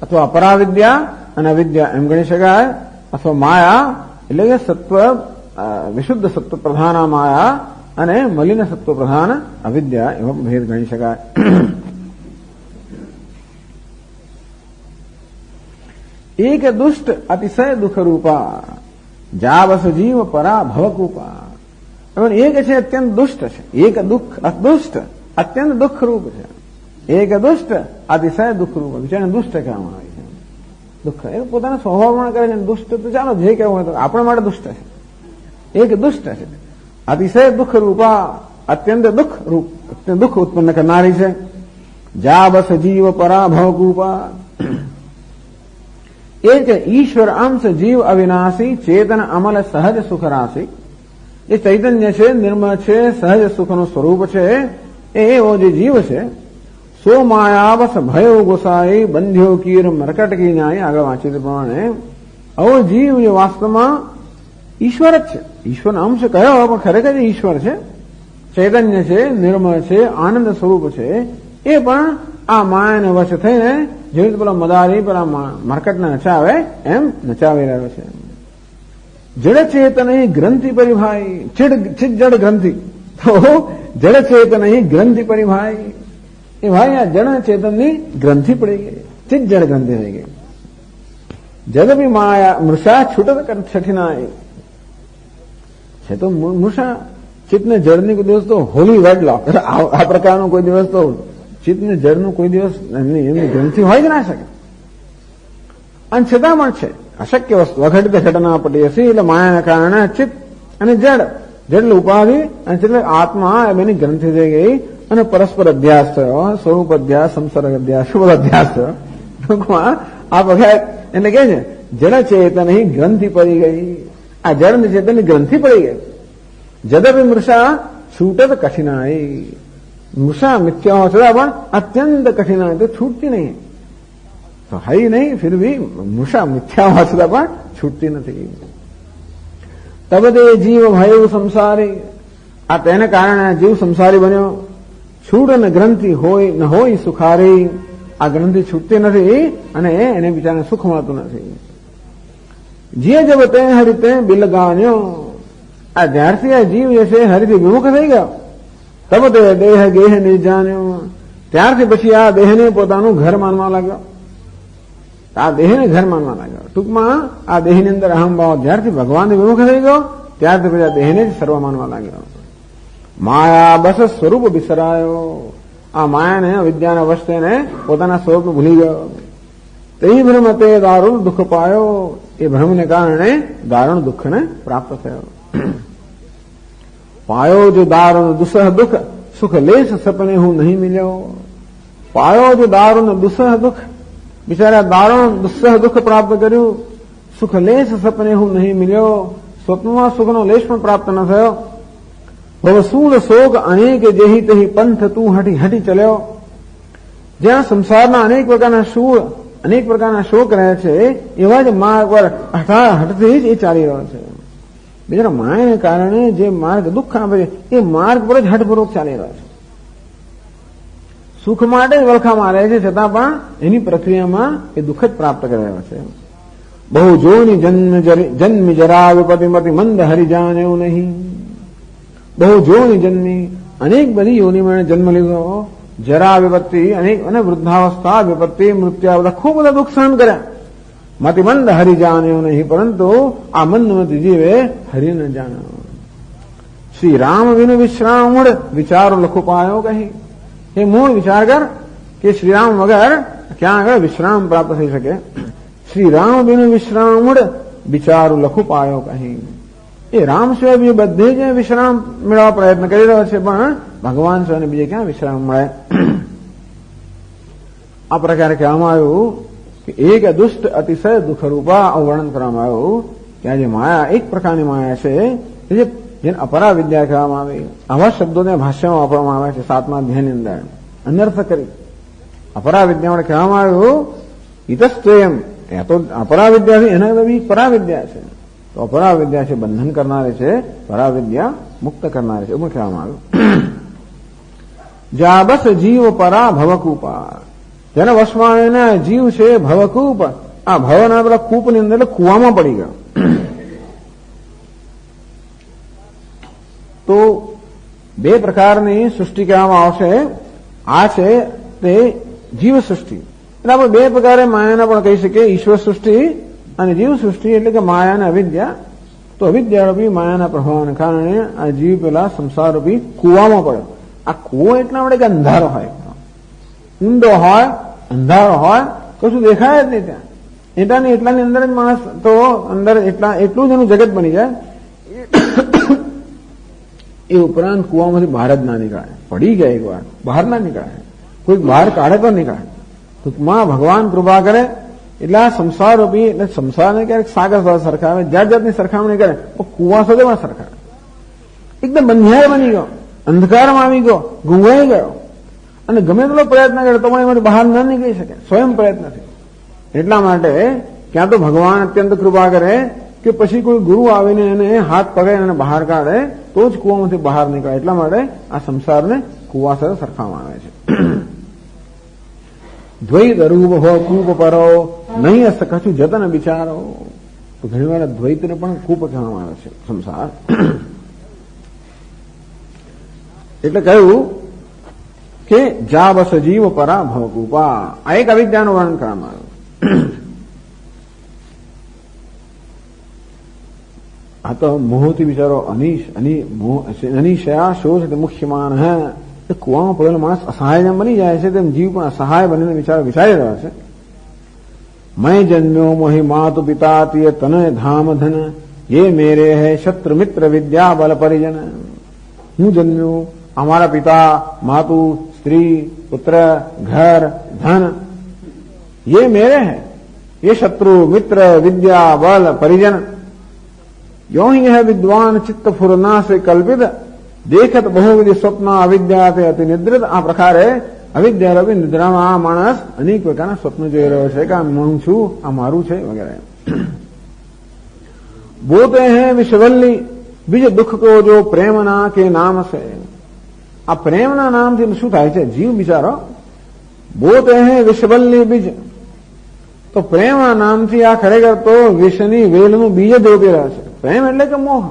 અથવા અપરાવિદ્યા અને અવિદ્યા એમ ગણી શકાય, અથવા માયા એટલે કે સત્વ વિશુદ્ધ સત્વ પ્રધાન માયા અને મલિન સત્વ પ્રધાન અવિદ્યા એવો ભેદ ગણી શકાય. એક દુષ્ટ અતિશય દુઃખ રૂપા જાવસ જીવ પરા ભવકૂપા. એક છે અત્યંત દુષ્ટ છે, એક દુષ્ટ અત્યંત દુઃખ રૂપ છે. એક દુષ્ટ અતિશય દુઃખ રૂપ, બિચારાને દુષ્ટ કહેવામાં આવે છે. દુઃખ એ પોતાના સ્વભાવમાં કરે છે. દુષ્ટ તો ચાલો જે કહેવું હોય તો આપણા માટે દુષ્ટ છે. એક દુષ્ટ છે, અતિશય દુઃખ રૂપા, અત્યંત દુઃખ રૂપ, અત્યંત દુઃખ ઉત્પન્ન કરનારી છે. જાવસ જીવ પરા ભવકૂપા. એ કે ઈશ્વર અંશ જીવ અવિનાશી ચેતન અમલ સહજ સુખ રાશી. એ ચૈતન્ય છે, નિર્મળ છે, સહજ સુખનું સ્વરૂપ છે. એવો જે જીવ છે સો માયાવસ ભયો ગોસાઈ બંધ્યો કીર મરકટકી ન્યાય. આગળ વાંચિત પ્રમાણે આવો જીવ જે વાસ્તવમાં ઈશ્વર જ છે. ઈશ્વરનો અંશ કયો પણ ખરેખર ઈશ્વર છે, ચૈતન્ય છે, નિર્મળ છે, આનંદ સ્વરૂપ છે. એ પણ આ માયાને વશ થઈને જેવી રીતે પેલા મદારી પેલા મરકટને નચાવે એમ નચાવી રહ્યો છે. જડ ચેતન ગ્રંથિ પરિભાઈ, ચિદ જડ ગ્રંથિ, તો જડ ચેતન ગ્રંથિ પરિભાઈ. એ ભાઈ આ જડ ચેતનની ગ્રંથિ પડી ગઈ, ચિદ જડ ગ્રંથિ થઈ ગઈ. જગભી માયા મૃષા છૂટત છઠિનાય છે. તો મૃષા ચિત્તને જળની કોઈ દિવસ તો હોલી વેડલોક, આ પ્રકારનો કોઈ દિવસ તો ચિત્તને જળનું કોઈ દિવસ એમની ગ્રંથિ હોય જ ના શકે. અને છતાં પણ છે અશક્ય વસ્તુ, અઘટિત ઘટના પટી હશે. એટલે માયાના કારણે ચિત્ત અને જડ, જડ ઉપાધિ અને એટલે આત્મા એ બેની ગ્રંથિ થઈ ગઈ અને પરસ્પર અધ્યાસ થયો, સ્વરૂપ અધ્યાસ, સંસર્ગ અધ્યાસ, શુભ અધ્યાસ થયો. ટૂંકમાં આ વખત એટલે કે છે જડ ચેતન ગ્રંથિ પડી ગઈ. આ જડ ચેતનની ગ્રંથિ પડી ગઈ. જદપી મૃષા છૂટત કઠિનાઈ. મૃષા મિથ્યા હોવા છતાં પણ અત્યંત કઠિનાઈ, તો છૂટતી નહીં. તો હઈ નહીં ફિર ભી મૃષા મિથ્યા હોવા છતાં પણ છૂટતી નથી. તબદે જીવ ભય સંસારી. આ તેને કારણે જીવ સંસારી બન્યો. છૂટ ને ગ્રંથિ હોય ન હોય સુખારી. આ ગ્રંથિ છૂટતી નથી અને એને બિચારાને સુખ મળતું નથી. જે જબ તે હરિતે બિલગાન્યો. આ જ્યારથી આ જીવ જે છે હરિથી વિમુખ થઈ ગયો, તબ તે દેહ ગેહ નિર્જાન્યો. ત્યારથી પછી આ દેહને પોતાનું ઘર માનવા લાગ્યો. આ દેહને ઘર માનવા લાગ્યો. ટૂંકમાં આ દેહની અંદર અહમભાવ જ્યારથી ભગવાનથી વિમુખ થઈ ગયો ત્યારથી પછી આ દેહને જ સર્વ માનવા લાગ્યો. માયા બસ સ્વરૂપ બિસરાયો. આ માયાને વિદ્યાના વશ થઈને પોતાના સ્વરૂપને ભૂલી ગયો. તે ભ્રમ તે દારૂણ દુઃખ પાયો. એ ભ્રમને કારણે દારૂણ દુઃખને પ્રાપ્ત થયો. પાયો જો દારૂણ દુસહ દુઃખ સુખ લેશ સપને હું નહીં મિલ્યો. પાયો જો દારૂણ દુસહ દુઃખ, બિચારા દારૂણ દુસ્સહ દુઃખ પ્રાપ્ત કર્યું. સુખ લેશ સપને હું નહીં મિલ્યો. સ્વપ્નમાં સુખનો લેશ પણ પ્રાપ્ત ન થયો. ભવસૂળ શોક અનેક જેહી તેહી પંથ તું હટી હટી ચલ્યો. જ્યાં સંસારના અનેક પ્રકારના શૂળ, અનેક પ્રકારના શોક રહે છે એવા જ માર્ગ પર હઠથી જ એ ચાલી રહ્યો છે. બીજા માયાને કારણે જે માર્ગ દુઃખ આપે છે એ માર્ગ પર જ હઠપૂર્વક ચાલી રહ્યો છે. સુખ માટે જ વલખા મારે છે, છતાં પણ એની પ્રક્રિયામાં એ દુઃખ જ પ્રાપ્ત કરેલો છે. બહુ જોની જન્મી જરા વિપતિમતિ મંદ હરિજાન એવું નહીં. બહુ જોની જન્મી, અનેક બધી યોનિમાં જન્મ લીધો, જરા વિપત્તિ અનેક અને વૃદ્ધાવસ્થા વિપત્તિ મૃત્યુ બધા ખૂબ બધા દુઃખ સહન કર્યા. મતિમંદ હરિજાન એવું નહીં, પરંતુ આ મંદમતી જીવે હરિને જાણ્યો. શ્રી રામ વિનુ વિશ્રામ મૂળ વિચારો લખો પાયો કહી. એ મૂળ વિચાર કર કે શ્રીરામ વગર ક્યાં આગળ વિશ્રામ પ્રાપ્ત થઈ શકે. શ્રી રામ વિનુ વિશ્રામ મૂળ વિચારો લખો પાયો કહી. એ રામ સિવાય બીજે બધે જ વિશ્રામ મેળવવા પ્રયત્ન કરી રહ્યો છે, પણ ભગવાન સિવાય બીજે ક્યાં વિશ્રામ મળે. આ પ્રકારે કહેવામાં આવ્યું કે એક દુષ્ટ અતિશય દુઃખરૂપા વર્ણન કરવામાં આવ્યું કે આ જે માયા એક પ્રકારની માયા છે, જેને અપરા વિદ્યા કહેવામાં આવે. આવા શબ્દોને ભાષ્યમાં વાપરવામાં આવે છે 7મા અધ્યાયની અંદર અનર્થ કરી. અપરા વિદ્યા માટે કહેવામાં આવ્યું ઇતસ્ત્વયમ, એ તો અપરા વિદ્યા છે, એના બી પરા વિદ્યા છે. તો અપરા વિદ્યા છે બંધન કરનારી છે, પરા વિદ્યા મુક્ત કરનારી છે, એવું કહેવામાં આવ્યું. જા બસ જીવ પરા ભવકૂપા, જેના વશમાં એના જીવ છે ભવકૂપ. આ ભવના પેલા કૂપની અંદર કુવામાં પડી ગયો. તો બે પ્રકારની સૃષ્ટિ કહેવામાં આવશે. આ છે તે જીવ સૃષ્ટિ. એટલે આપણે બે પ્રકારે માયાના પણ કહી શકીએ, ઈશ્વર સૃષ્ટિ અને જીવ સૃષ્ટિ. એટલે કે માયા અને અવિદ્યા. તો અવિદ્યારૂપી માયાના પ્રભાવને કારણે આ જીવ પેલા સંસારરૂપી કુવામાં પડ્યો. આ કુવો એટલા માટે કે અંધારો હોય, ઊંડો હોય, અંધારો હોય, કશું દેખાય જ નહીં ત્યાં. એટલાની અંદર જ માણસ તો અંદર એટલું જ એનું જગત બની જાય. એ ઉપરાંત કુવામાંથી બહાર જ ના નીકળાય. પડી ગયા એક વાર બહાર ના નીકળાય, કોઈક બહાર કાઢે તો નીકળાય. ટૂંકમાં ભગવાન કૃપા કરે એટલે આ સંસાર રૂપી, એટલે સંસારને ક્યારેક સાગર સાથે સરખાવે, જાત જાતની સરખામણી કરે, પણ કુવા સાથે પણ સરખાવે. એકદમ બંધિયાર બની ગયો, અંધકારમાં આવી ગયો, ગુંગાઈ ગયો, અને ગમે તેટલો પ્રયત્ન કરે તો પણ એમાંથી બહાર ન નીકળી શકે, સ્વયં પ્રયત્નથી. એટલા માટે ક્યાં તો ભગવાન અત્યંત કૃપા કરે કે પછી કોઈ ગુરુ આવીને એને હાથ પકડે અને બહાર કાઢે તો જ કુવામાંથી બહાર નીકળે. એટલા માટે આ સંસારને કુવા સાથે સરખાવવામાં આવે છે. દ્વૈત રૂપ હો કૂપ પરો નહીં હશે કશું જતન બિચારો. તો ઘણી વાર દ્વૈતને પણ કૂપ કહેવામાં આવે છે સંસાર. એટલે કહ્યું કે જા બસ જીવ પરા ભવકૂપા. આ એક અવિદ્યાનું વર્ણન કરવામાં આવ્યું. આ તો મોહથી બિચારો અનિશયા શોષ મુખ્યમાન હે. કુવામાં પડેલો માણસ અસહાય જેમ બની જાય છે, તેમ જીવ પણ અસહાય બનીને બિચારો વિચારી રહ્યો છે. मैं जन्म्यो मोहि मातु पिता तिय तनय धाम धन ये मेरे है शत्रु मित्र विद्या बल परिजन. હું જન્મ્યો, અમારા પિતા, માતુ, સ્ત્રી, પુત્ર, ઘર, ધન, ये मेरे है, ये शत्रु मित्र विद्या बल परिजन. यो ही है विद्वान चित्त फुरना से कल्पित देखत बहुविध स्वप्न अविद्या ते अति निद्रित. આ પ્રકારે અવિદ્યારૂપી નિદ્રામાં આ માણસ અનેક પ્રકારના સ્વપ્ન જોઈ રહ્યો છે કે આ હું છું, આ મારું છે વગેરે. બોતે હૈ વિષવલ્લી બીજ દુઃખ કો જો પ્રેમના કે નામ છે. આ પ્રેમના નામથી શું થાય છે? જીવ બિચારો બોતે હૈ વિષવલ્લી બીજ. તો પ્રેમના નામથી આ ખરેખર તો વિષની વેલનું બીજ જ રોપી રહ્યો છે. પ્રેમ એટલે કે મોહ.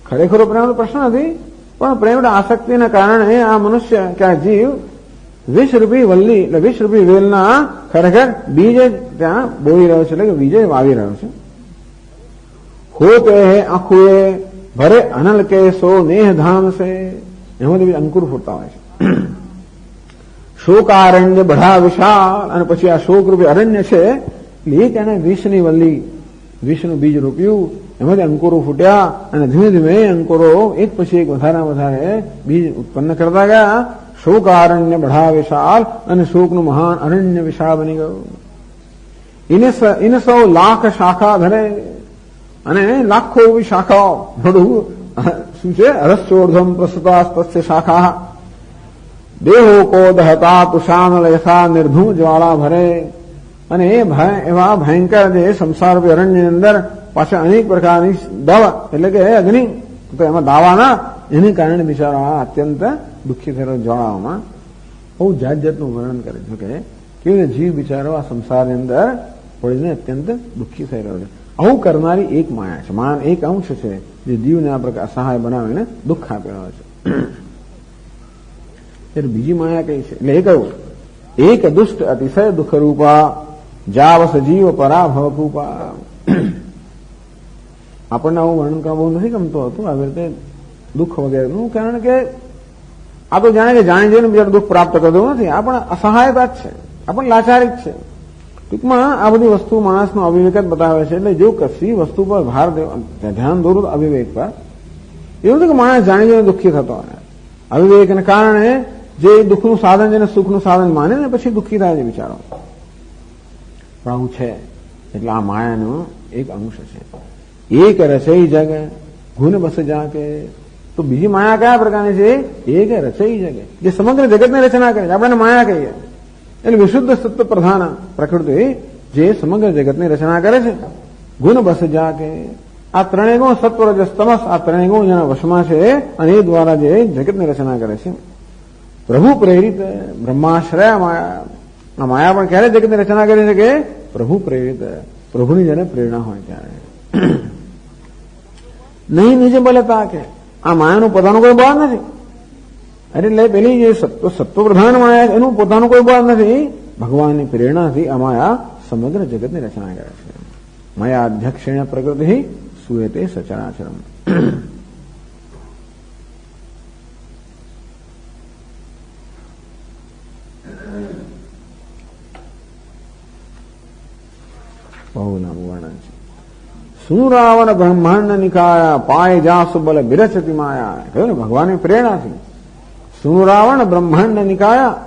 ખરેખરો પ્રેમ તો પ્રશ્ન નથી, પણ પ્રેમ આસક્તિના કારણે આ મનુષ્ય કે આ જીવ વિષરૂપી વલ્લી એટલે વિષરૂપી વેલના ખરેખર બીજ ત્યાં બોલી રહ્યો છે, એટલે કે બીજે વાવી રહ્યો છે. હોતે હે આંખુએ ભરે અનલ કે સો નેહ ધામ છે. એમાંથી અંકુર ફૂટતા હોય છે. શોકારણ્ય બઢા વિશાળ. અને પછી આ શોકરૂપી અરણ્ય છે એ તેને વિષની વલ્લી, વિષનું બીજ રોપ્યું, એમાંથી અંકુરો ફૂટ્યા અને ધીમે ધીમે અંકુરો એક પછી એક વધારે બીજ ઉત્પન્ન કરતા ગયા. શોકારણ્ય બઢા વિશાળ. અને શોકનું મહાન અરણ્ય વિશાળ બની ગયું. ઇને સૌ લાખ શાખા ધરે. અને લાખો એવી શાખાઓ થોડું શું છે? અરસ્યોર્ધમ પ્રસુતા તસ્ય શાખા દેહો કો દહતા તુષાનલ યથા નિર્ધૂમ જ્વાળા ભરે. અને એવા ભયંકર જે સંસાર અરણ્યની અંદર પાછા અનેક પ્રકારની દવા એટલે કે અગ્નિ, તો એમાં દાવાના એને કારણે બિચારા અત્યંત દુઃખી થયેલો જ્વાળાઓમાં. બહુ જાત જાતનું વર્ણન કરે છે કે કેવી રીતે જીવ બિચારો આ સંસારની અંદર પડીને અત્યંત દુઃખી થઈ રહ્યો છે. આવું કરનારી એક માયા છે, માયાનો એક અંશ છે જે જીવને આ પ્રકાર અસહાય બનાવીને દુઃખ આપી રહ્યો છે. ત્યારે બીજી માયા કઈ છે? એટલે એ કહ્યું એક દુષ્ટ અતિશય દુઃખ રૂપા જાવસ જીવ પરા ભવકૂપા. આપણને આવું વર્ણન કરવા બહુ નથી ગમતું હતું આવી રીતે દુઃખ વગેરેનું, કારણ કે આ તો જાણે કે જાણી જઈને બીજા દુઃખ પ્રાપ્ત કરતું નથી. આ પણ અસહાયતા જ છે, આ પણ લાચારી જ છે. ટૂંકમાં આ બધી વસ્તુ માણસનો અવિવેક જ બતાવે છે. એટલે જો કશી વસ્તુ પર ભાર ધ્યાન દોરું અવિવેક પર, એવું નથી કે માણસ જાણી જઈને દુઃખી થતો હોય. અવિવેકને કારણે જે દુઃખનું સાધન છે ને સુખનું સાધન માને ને પછી દુઃખી થાય છે બિચારો. પણ આવું છે એટલે આ માયાનો એક અંશ છે. એક રચઈ જગ ગુણ બસ જાકે. તો બીજી માયા કયા પ્રકારની છે? એક રચઈ જગ, જે સમગ્ર જગતની રચના કરે છે, આપણે માયા કહીએ. એટલે વિશુદ્ધ સત્વ પ્રધાન પ્રકૃતિ જે સમગ્ર જગતની રચના કરે છે. ગુણ બસ જાકે, આ ત્રણેય ગુણ સત્વ રજસ તમસ, આ ત્રણેય ગુણ જેના વશમાં છે અને એ દ્વારા જે જગતની રચના કરે છે. પ્રભુ પ્રેરિત બ્રહ્માશ્રય માયા. આ માયા પણ ક્યારે જગતની રચના કરી છે? કે પ્રભુ પ્રેરિત, પ્રભુની જયારે પ્રેરણા હોય ત્યારે. નહીં નીચે બોલે તાકે, આ માયાનું પોતાનું કોઈ બળ નથી. એટલે પેલી જે સત્વ પ્રધાન માયા એનું પોતાનું કોઈ બળ નથી. ભગવાનની પ્રેરણાથી આ માયા સમગ્ર જગતની રચના કરે છે. માયા અધ્યક્ષેણ પ્રકૃતિ સુએતે સચરાચરમ. બહુ લાંબુ વર્ણન છે. સુરાવણ બ્રહ્માંડ નિકાયા પાય જાસુ બલ બિરચતી માયા. કહ્યું ને ભગવાનની પ્રેરણાથી. સુરાવણ બ્રહ્માંડ નિકાયા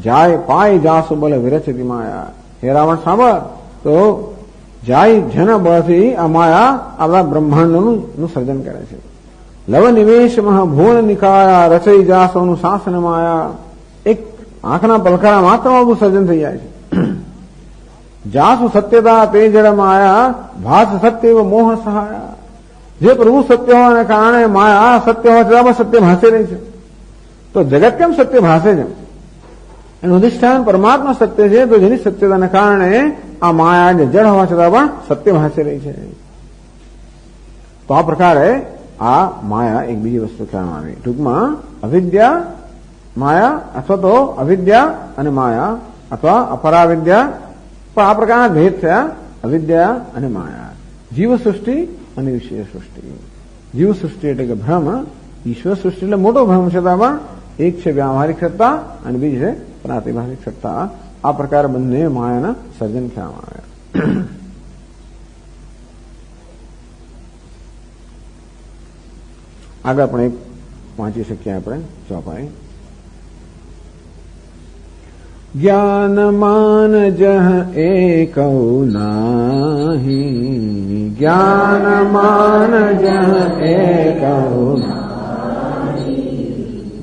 જાય પાય જાસુ બલ વિરચતી માયા. હે રાવણ સાંભળ, તો જાય જેના બળથી આ માયા આપણા બ્રહ્માંડનું સર્જન કરે છે. લવ નિવેશ ભુવન નિકાયા રચઈ જાસોનું શાસન માયા. એક આંખના પલકારા માત્રમાં બધું સર્જન થઈ જાય છે. જાસુ સત્યતા તે જળ માયા ભાસ સત્ય મોહ સહાયા. જે પ્રભુ સત્ય હોવાને કારણે માયા સત્ય હોવા છતાં સત્ય ભાસે રહી છે. તો જગત કેમ સત્ય ભાસે છે? એનું અધિષ્ઠાન પરમાત્મા સત્ય છે. તો જેની સત્યતાને કારણે આ માયા જે જળ હોવા છતાં પણ સત્ય ભાસે રહી છે. તો આ પ્રકારે આ માયા એક બીજી વસ્તુ કહેવામાં આવી. ટૂંકમાં અવિદ્યા માયા અથવા તો અવિદ્યા અને માયા અથવા અપરાવિદ્યા, પણ આ પ્રકારના ભેદ થયા અવિદ્યા અને માયા. જીવ સૃષ્ટિ અને વિષય સૃષ્ટિ. જીવ સૃષ્ટિ એટલે કે ભ્રમ, ઈશ્વર સૃષ્ટિ એટલે મોટો ભ્રમ છતાં પણ એક છે વ્યાવહારિક સત્તા અને બીજી છે પ્રાતિભાષિક સત્તા. આ પ્રકારે બંને માયાના સર્જન થવામાં આવ્યા. આગળ પણ એક વાંચી શકીએ આપણે ચોપાઈ. જ્ઞાનમાન જહ એકૌ નાહી. જ્ઞાનમાન જહ એકૌ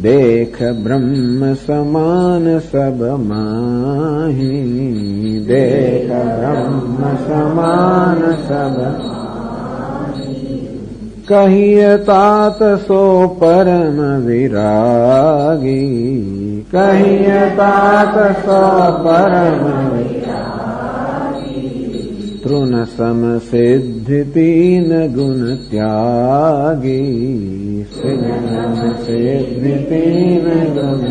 દેખ બ્રહ્મ સમાન સબ માહી. દેખ બ્રહ્મ સમાન સબ કહિય તાત સો પરમ વિરાગી. કહિય તાત સો પરમ વિરાગી. તૃણ સમ સિદ્ધિ તીન ગુણ ત્યાગી. સિદ્ધિ તીન ગુણ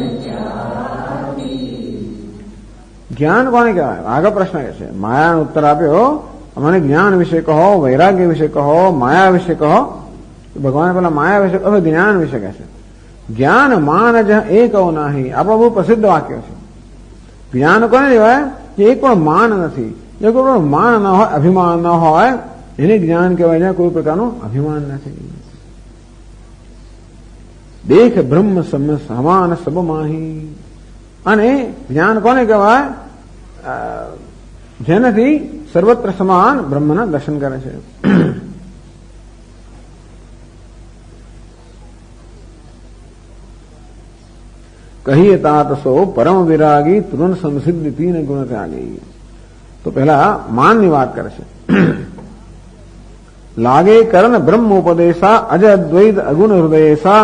જ્ઞાન કોને કહેવાય? આગળ પ્રશ્ન એ છે. માયાનો ઉત્તર આપ્યો. મને જ્ઞાન વિશે કહો, વૈરાગ્ય વિશે કહો, માયા વિશે કહો. ભગવાન પેલા માયા વિશે કહો, જ્ઞાન વિશે કહે છે. જ્ઞાન માન જ એક નાહી. આપણું બહુ પ્રસિદ્ધ વાક્ય છે. જ્ઞાન કોને કહેવાય? કે એક પણ માન નથી. જે કોઈ પણ માન ન હોય, અભિમાન ન હોય, એને જ્ઞાન કહેવાય. જ્યાં કોઈ પ્રકારનું અભિમાન નથી. દેખ બ્રહ્મ સમાન સબ માહી. અને જ્ઞાન કોને કહેવાય? જેનાથી સર્વત્ર સમાન બ્રહ્મના દર્શન કરે છે. કહીએ તાત સો પરમ વિરાગી તૃણ સમસિદ્ધિ તીન ગુણ ત્યાગી. તો પહેલા માનની વાત કરે છે. લાગે કરણ બ્રહ્મોપદેશા અજ અદ્વૈત અગુણ હૃદયેશા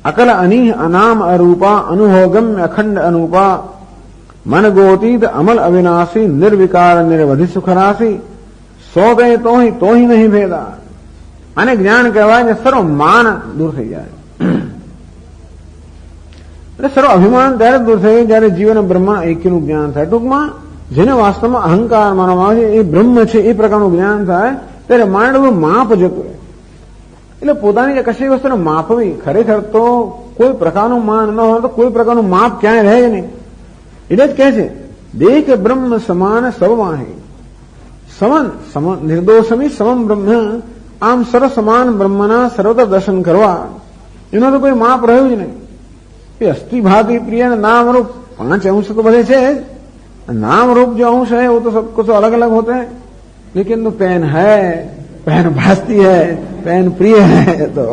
अकल अनीह अनाम अरूपा अनुभोगम्य अखंड अनूपा मन गोतीत अमल अविनाशी निर्विकार निरवधि सुखराशि सौदे तो ही नहीं भेदा અને જ્ઞાન કહેવાય ને સર્વ માન દૂર થઈ જાય, એટલે સર્વ અભિમાન ત્યારે દૂર થઈ જાય જયારે જીવન બ્રહ્મ એક્યનું જ્ઞાન થાય. ટૂંકમાં જેને વાસ્તવમાં અહંકાર માનવામાં આવે છે એ બ્રહ્મ છે એ પ્રકારનું જ્ઞાન થાય ત્યારે માનવું માપ જતું રહે. એટલે પોતાની કશી વસ્તુને માપવી ખરેખર તો કોઈ પ્રકારનું માન ન હોય તો કોઈ પ્રકારનું માપ ક્યાંય રહે નહીં. એટલે જ કહે છે દેખ બ્રહ્મ સમાન સર્વમાહી સમન નિર્દોષમી સમમ બ્રહ્મ. આમ સર્વ સમાન બ્રહ્મના સર્વત્ર દર્શન કરવા એનો તો કોઈ માપ રહ્યું જ નહીં. એ અસ્થિ ભાતિ પ્રિય नाम रूप 5 अंश तो बधे છે. नाम रूप जो अंश है वो तो सबको तो अलग अलग होते हैं, लेकिन तो पेन है, पेन भासती है, पेन प्रिय है. तो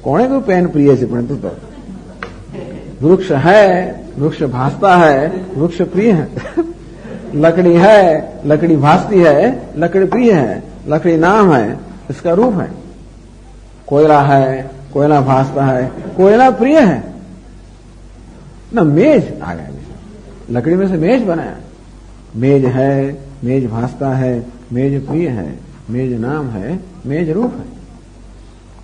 कोने को पेन प्रिय है परंतु तो वृक्ष है, वृक्ष भासता है, वृक्ष प्रिय है. लकड़ी है, लकड़ी भासती है, लकड़ी प्रिय है. लकड़ी नाम है, इसका रूप है. कोयला है, कोयला भासता है, कोयला प्रिय है ना. मेज आ गया, लकड़ी में से मेज बनाया. मेज है, मेज भासता है, मेज प्रिय है, मेज नाम है, मेज रूप है.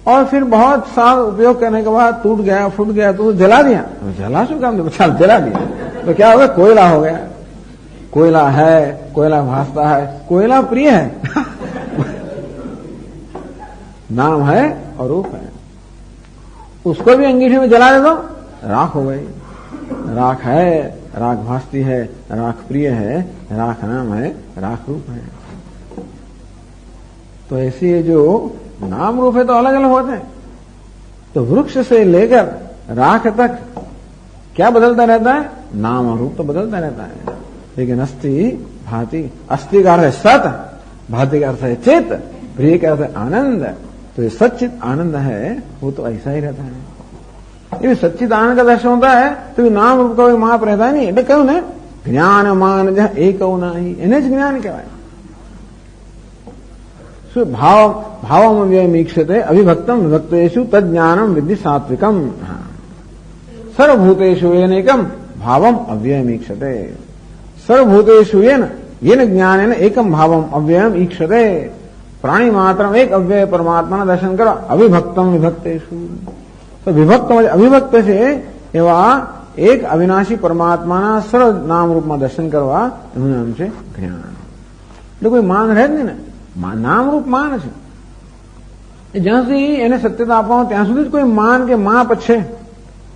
और फिर बहुत साल उपयोग करने के बाद टूट गया, फूट गया तो जला दिया. जला शू काम, जला दिया तो क्या हो गया, कोयला हो गया. कोयला है, कोयला भासता है, कोयला प्रिय है. नाम है और रूप है. उसको भी अंगीठी में जला दे दो, राख हो गई. राख है, राख भासती है, राख प्रिय है, राख नाम है, राख रूप है. तो ऐसे जो नाम रूप है तो अलग अलग होते हैं. तो वृक्ष से लेकर राख तक क्या बदलता रहता है, नाम और रूप तो बदलता रहता है. लेकिन अस्थि भाति, अस्थि का अर्थ है सत, भाति का अर्थ है चित, प्रिय का अर्थ है आनंद. तो ये सच्चित आनंद है वो तो ऐसा ही रहता है. ये सच्चित आनंद का दर्शन होता है तो नाम रूप का कोई माप रहता है नहीं. એટલે કહ્યું ને જ્ઞાન માન જ એકવ નહીં, એને જ જ્ઞાન કહેવાય. શું ભાવમ વ્યયમીક્ષતે અવિભક્તમ વિભક્તેષુ તજ્ઞાનમ વિદ્ધિ સાત્વિકમ. સર્વભૂતેષુ એનેકમ ભાવમ અવ્યયમીક્ષતે. સર્વભૂતેષુ येन ज्ञानेन एकम भावम अव्ययम ईक्षते. प्राणी मात्र एक अव्यय परमात्मा दर्शन करो. अविभक्तम विभक्तेषु, तो विभक्त अविभक्त છે એવા એક અવિનાશી પરમાત્માના સર્વ નામ રૂપમાં દર્શન કરવા એનું નામ છે જ્ઞાન. એટલે કોઈ માન રહે જ નહીં ને, નામ રૂપ માન છે. જ્યાં સુધી એને સત્યતા આપવા ત્યાં સુધી જ કોઈ માન કે માપ છે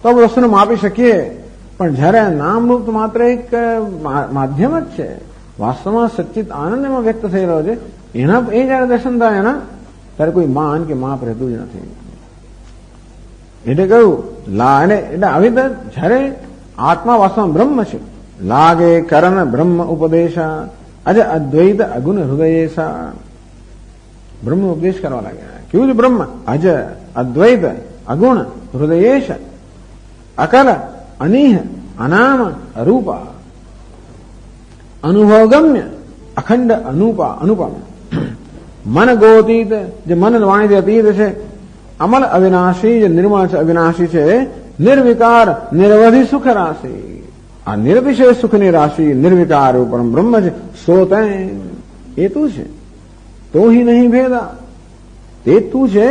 તો વસ્તુને માપી શકીએ. પણ જયારે નામ રૂપ માત્ર એક માધ્યમ જ છે, વાસ્તવમાં સચ્ચિત આનંદ એમાં વ્યક્ત થઈ રહ્યો છે, એના એ જયારે દર્શન થાય એના ત્યારે કોઈ માન કે માપ રહેતું જ નથી. એટલે કહ્યું એટલે આવી રીતે જયારે આત્મા વાસ્તવમાં બ્રહ્મ છે, લાગે કરણ બ્રહ્મ ઉપદેશા અજ અદ્વૈત અગુણ હૃદયેશા. બ્રહ્મ ઉપદેશ કરવા લાગ્યા. કેવું છે બ્રહ્મ? અજ અદ્વૈત અગુણ હૃદયેશ અકલ અનીહ અનામ અરૂપા અનુભવગમ્ય અખંડ અનુપમ. મન ગોતીત, જે મન વાણીથી અતીત છે. અમલ અવિનાશી, જે નિર્મળ છે, અવિનાશી છે. નિર્વિકાર નિરવધિ સુખ રાશિ, આ નિરતિશય સુખની રાશિ નિર્વિકાર પરમ બ્રહ્મ છે. સોતે એ તું છે, તો હિ નહીં ભેદા. તે તું છે,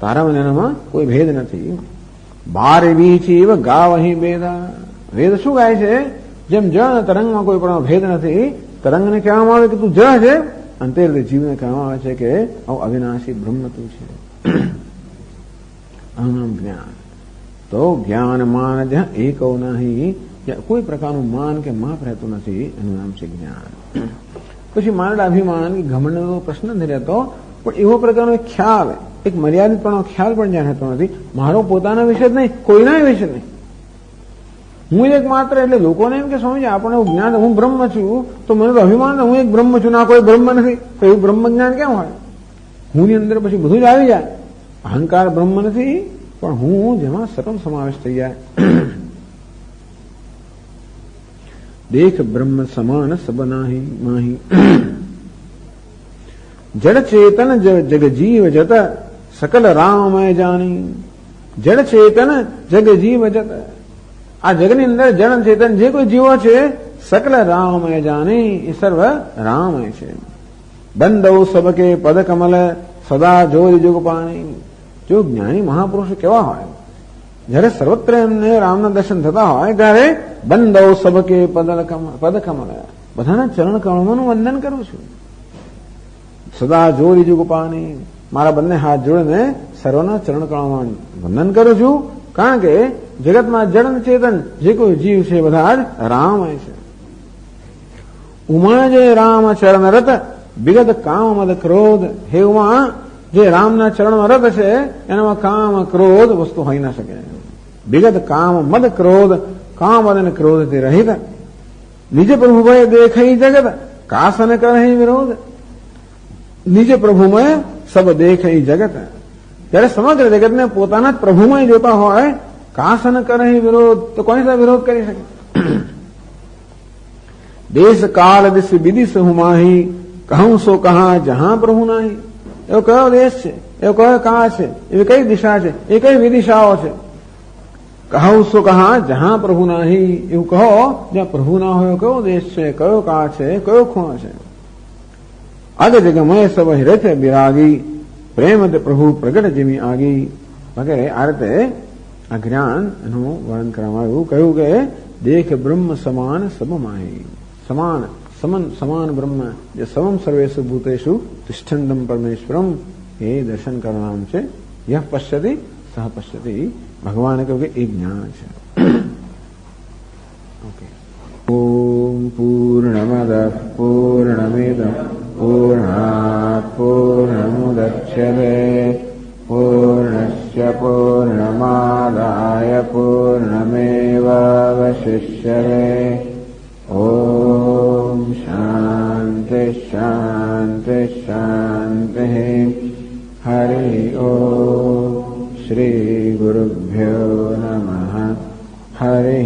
તારા એનામાં કોઈ ભેદ નથી. બાર બીચી ગાવ અહીં ભેદા. વેદ શું ગાય છે? જેમ જળ તરંગમાં કોઈ પણ ભેદ નથી, તરંગને કહેવામાં આવે કે તું જળ છે, અને તે રીતે જીવને કહેવામાં આવે છે કે અવિનાશી બ્રહ્મ તું છે. અહમ જ્ઞાન. તો જ્ઞાન માન જ એકવ નહીં, કોઈ પ્રકારનું માન કે માપ રહેતું નથી, એનું નામ છે જ્ઞાન. પછી માનડ અભિમાન કે ઘમંડનો પ્રશ્ન નથી રહેતો, પણ એવો પ્રકારનો એક ખ્યાલ, એક મર્યાદિત પણ ખ્યાલ પણ જ્યાં રહેતો નથી. મારો પોતાના વિશે જ નહીં, કોઈના વિશે નહીં. હું એક માત્ર, એટલે લોકોને એમ કે સ્વામીજી આપણને એવું જ્ઞાન, હું બ્રહ્મ છું તો મને તો અભિમાન, હું એક બ્રહ્મ છું, ના કોઈ બ્રહ્મ નથી. તો એવું બ્રહ્મ જ્ઞાન કેમ હોય? હું ની અંદર પછી બધું જ આવી જાય. અહંકાર બ્રહ્મ નથી, પણ હું જેમાં સતમ સમાવેશ થઈ જાય. દેખ બ્રહ્મ સમાન સબ નાહી માહી. જડ ચેતન જગ જીવ જત સકલ રામમય જાની. જડ ચેતન જગ જીવ જત. આ જગની અંદર જડ ચેતન જે કોઈ જીવો છે સકલ રામમય જાને, એ સર્વ રામમય છે. બંદવ સબકે પદ કમલ સદા જોરી જુગ પાણી. જો જ્ઞાની મહાપુરુષ કેવા હોય, જયારે સર્વત્ર એમને રામના દર્શન થતા હોય ત્યારે બંદવ સબકે પદ કમલ, બધાના ચરણ કમળનું વંદન કરું છું. સદા જોરી જુગ પાણી, મારા બંને હાથ જોડીને સર્વના ચરણ કમળમાં વંદન કરું છું. કારણ કે જગતમાં જડ ચેતન જે કોઈ જીવ છે બધા જ રામમય છે. ઉમા જે રામ ચરણ રત વિગત કામ મદ ક્રોધ. હે ઉમા, જે રામના ચરણમાં રત છે એનામાં કામ ક્રોધ વસ્તુ હોઈ ના શકે. વિગત કામ મદ ક્રોધ, કામ અને ક્રોધથી રહિત. નિજ પ્રભુમય દેખાઈ જગત કાસન કરે વિરોધ. નિજ પ્રભુમય સબ દેખાઈ જગત. ત્યારે સમગ્ર જગતને પોતાના જ પ્રભુમય જોતા હોય, કાસન કરે વિરોધ, તો કોની સાથે વિરોધ કરી શકે? દેશ કાળ દિશ વિદિશ હુમાહી, કહું સો કહા જહાં પ્રભુ નાહી. એવો કયો દેશ છે, એવો કયો કાળ છે, એવી કઈ દિશા છે, એ કઈ વિદિશાઓ છે? કહું સો કહા જહાં પ્રભુ નાહી, એવું કહો જ્યાં પ્રભુ ના હોય કયો દેશ છે, કયો કાળ છે, કયો ખૂણો છે? અગ જગમય સબ હિરથ બિરાગી, પ્રેમ પ્રભુ પ્રગટ જેમી આગી. વગેરે આ રીતે આ જ્ઞાનનું વર્ણન કરવામાં આવ્યું. કહ્યું કે દેખ બ્રહ્મ સમાન સમમાહી. સમાન સમાન બ્રહ્મ જે સમમ સર્વેષુ ભૂતેષુ તિષ્ઠંતમ પરમેશ્વરમ, એ દર્શન કરવાનું છે. યહ પશ્યતિ સહ પશ્યતિ. ભગવાને કહ્યું કે એ જ્ઞાન છે. ઓકે. ઓમ પૂર્ણમદ પૂર્ણમિદં પૂર્ણાત પૂર્ણમુદચ્યતે પૂર્ણસ્ય પૂર્ણમાદાય પૂર્ણમેવાવશિષ્યતે. ઓમ શાંતિ શાંતિ શાંતિ. હરિ ઓમ. શ્રી ગુરુભ્યો નમઃ. હરિ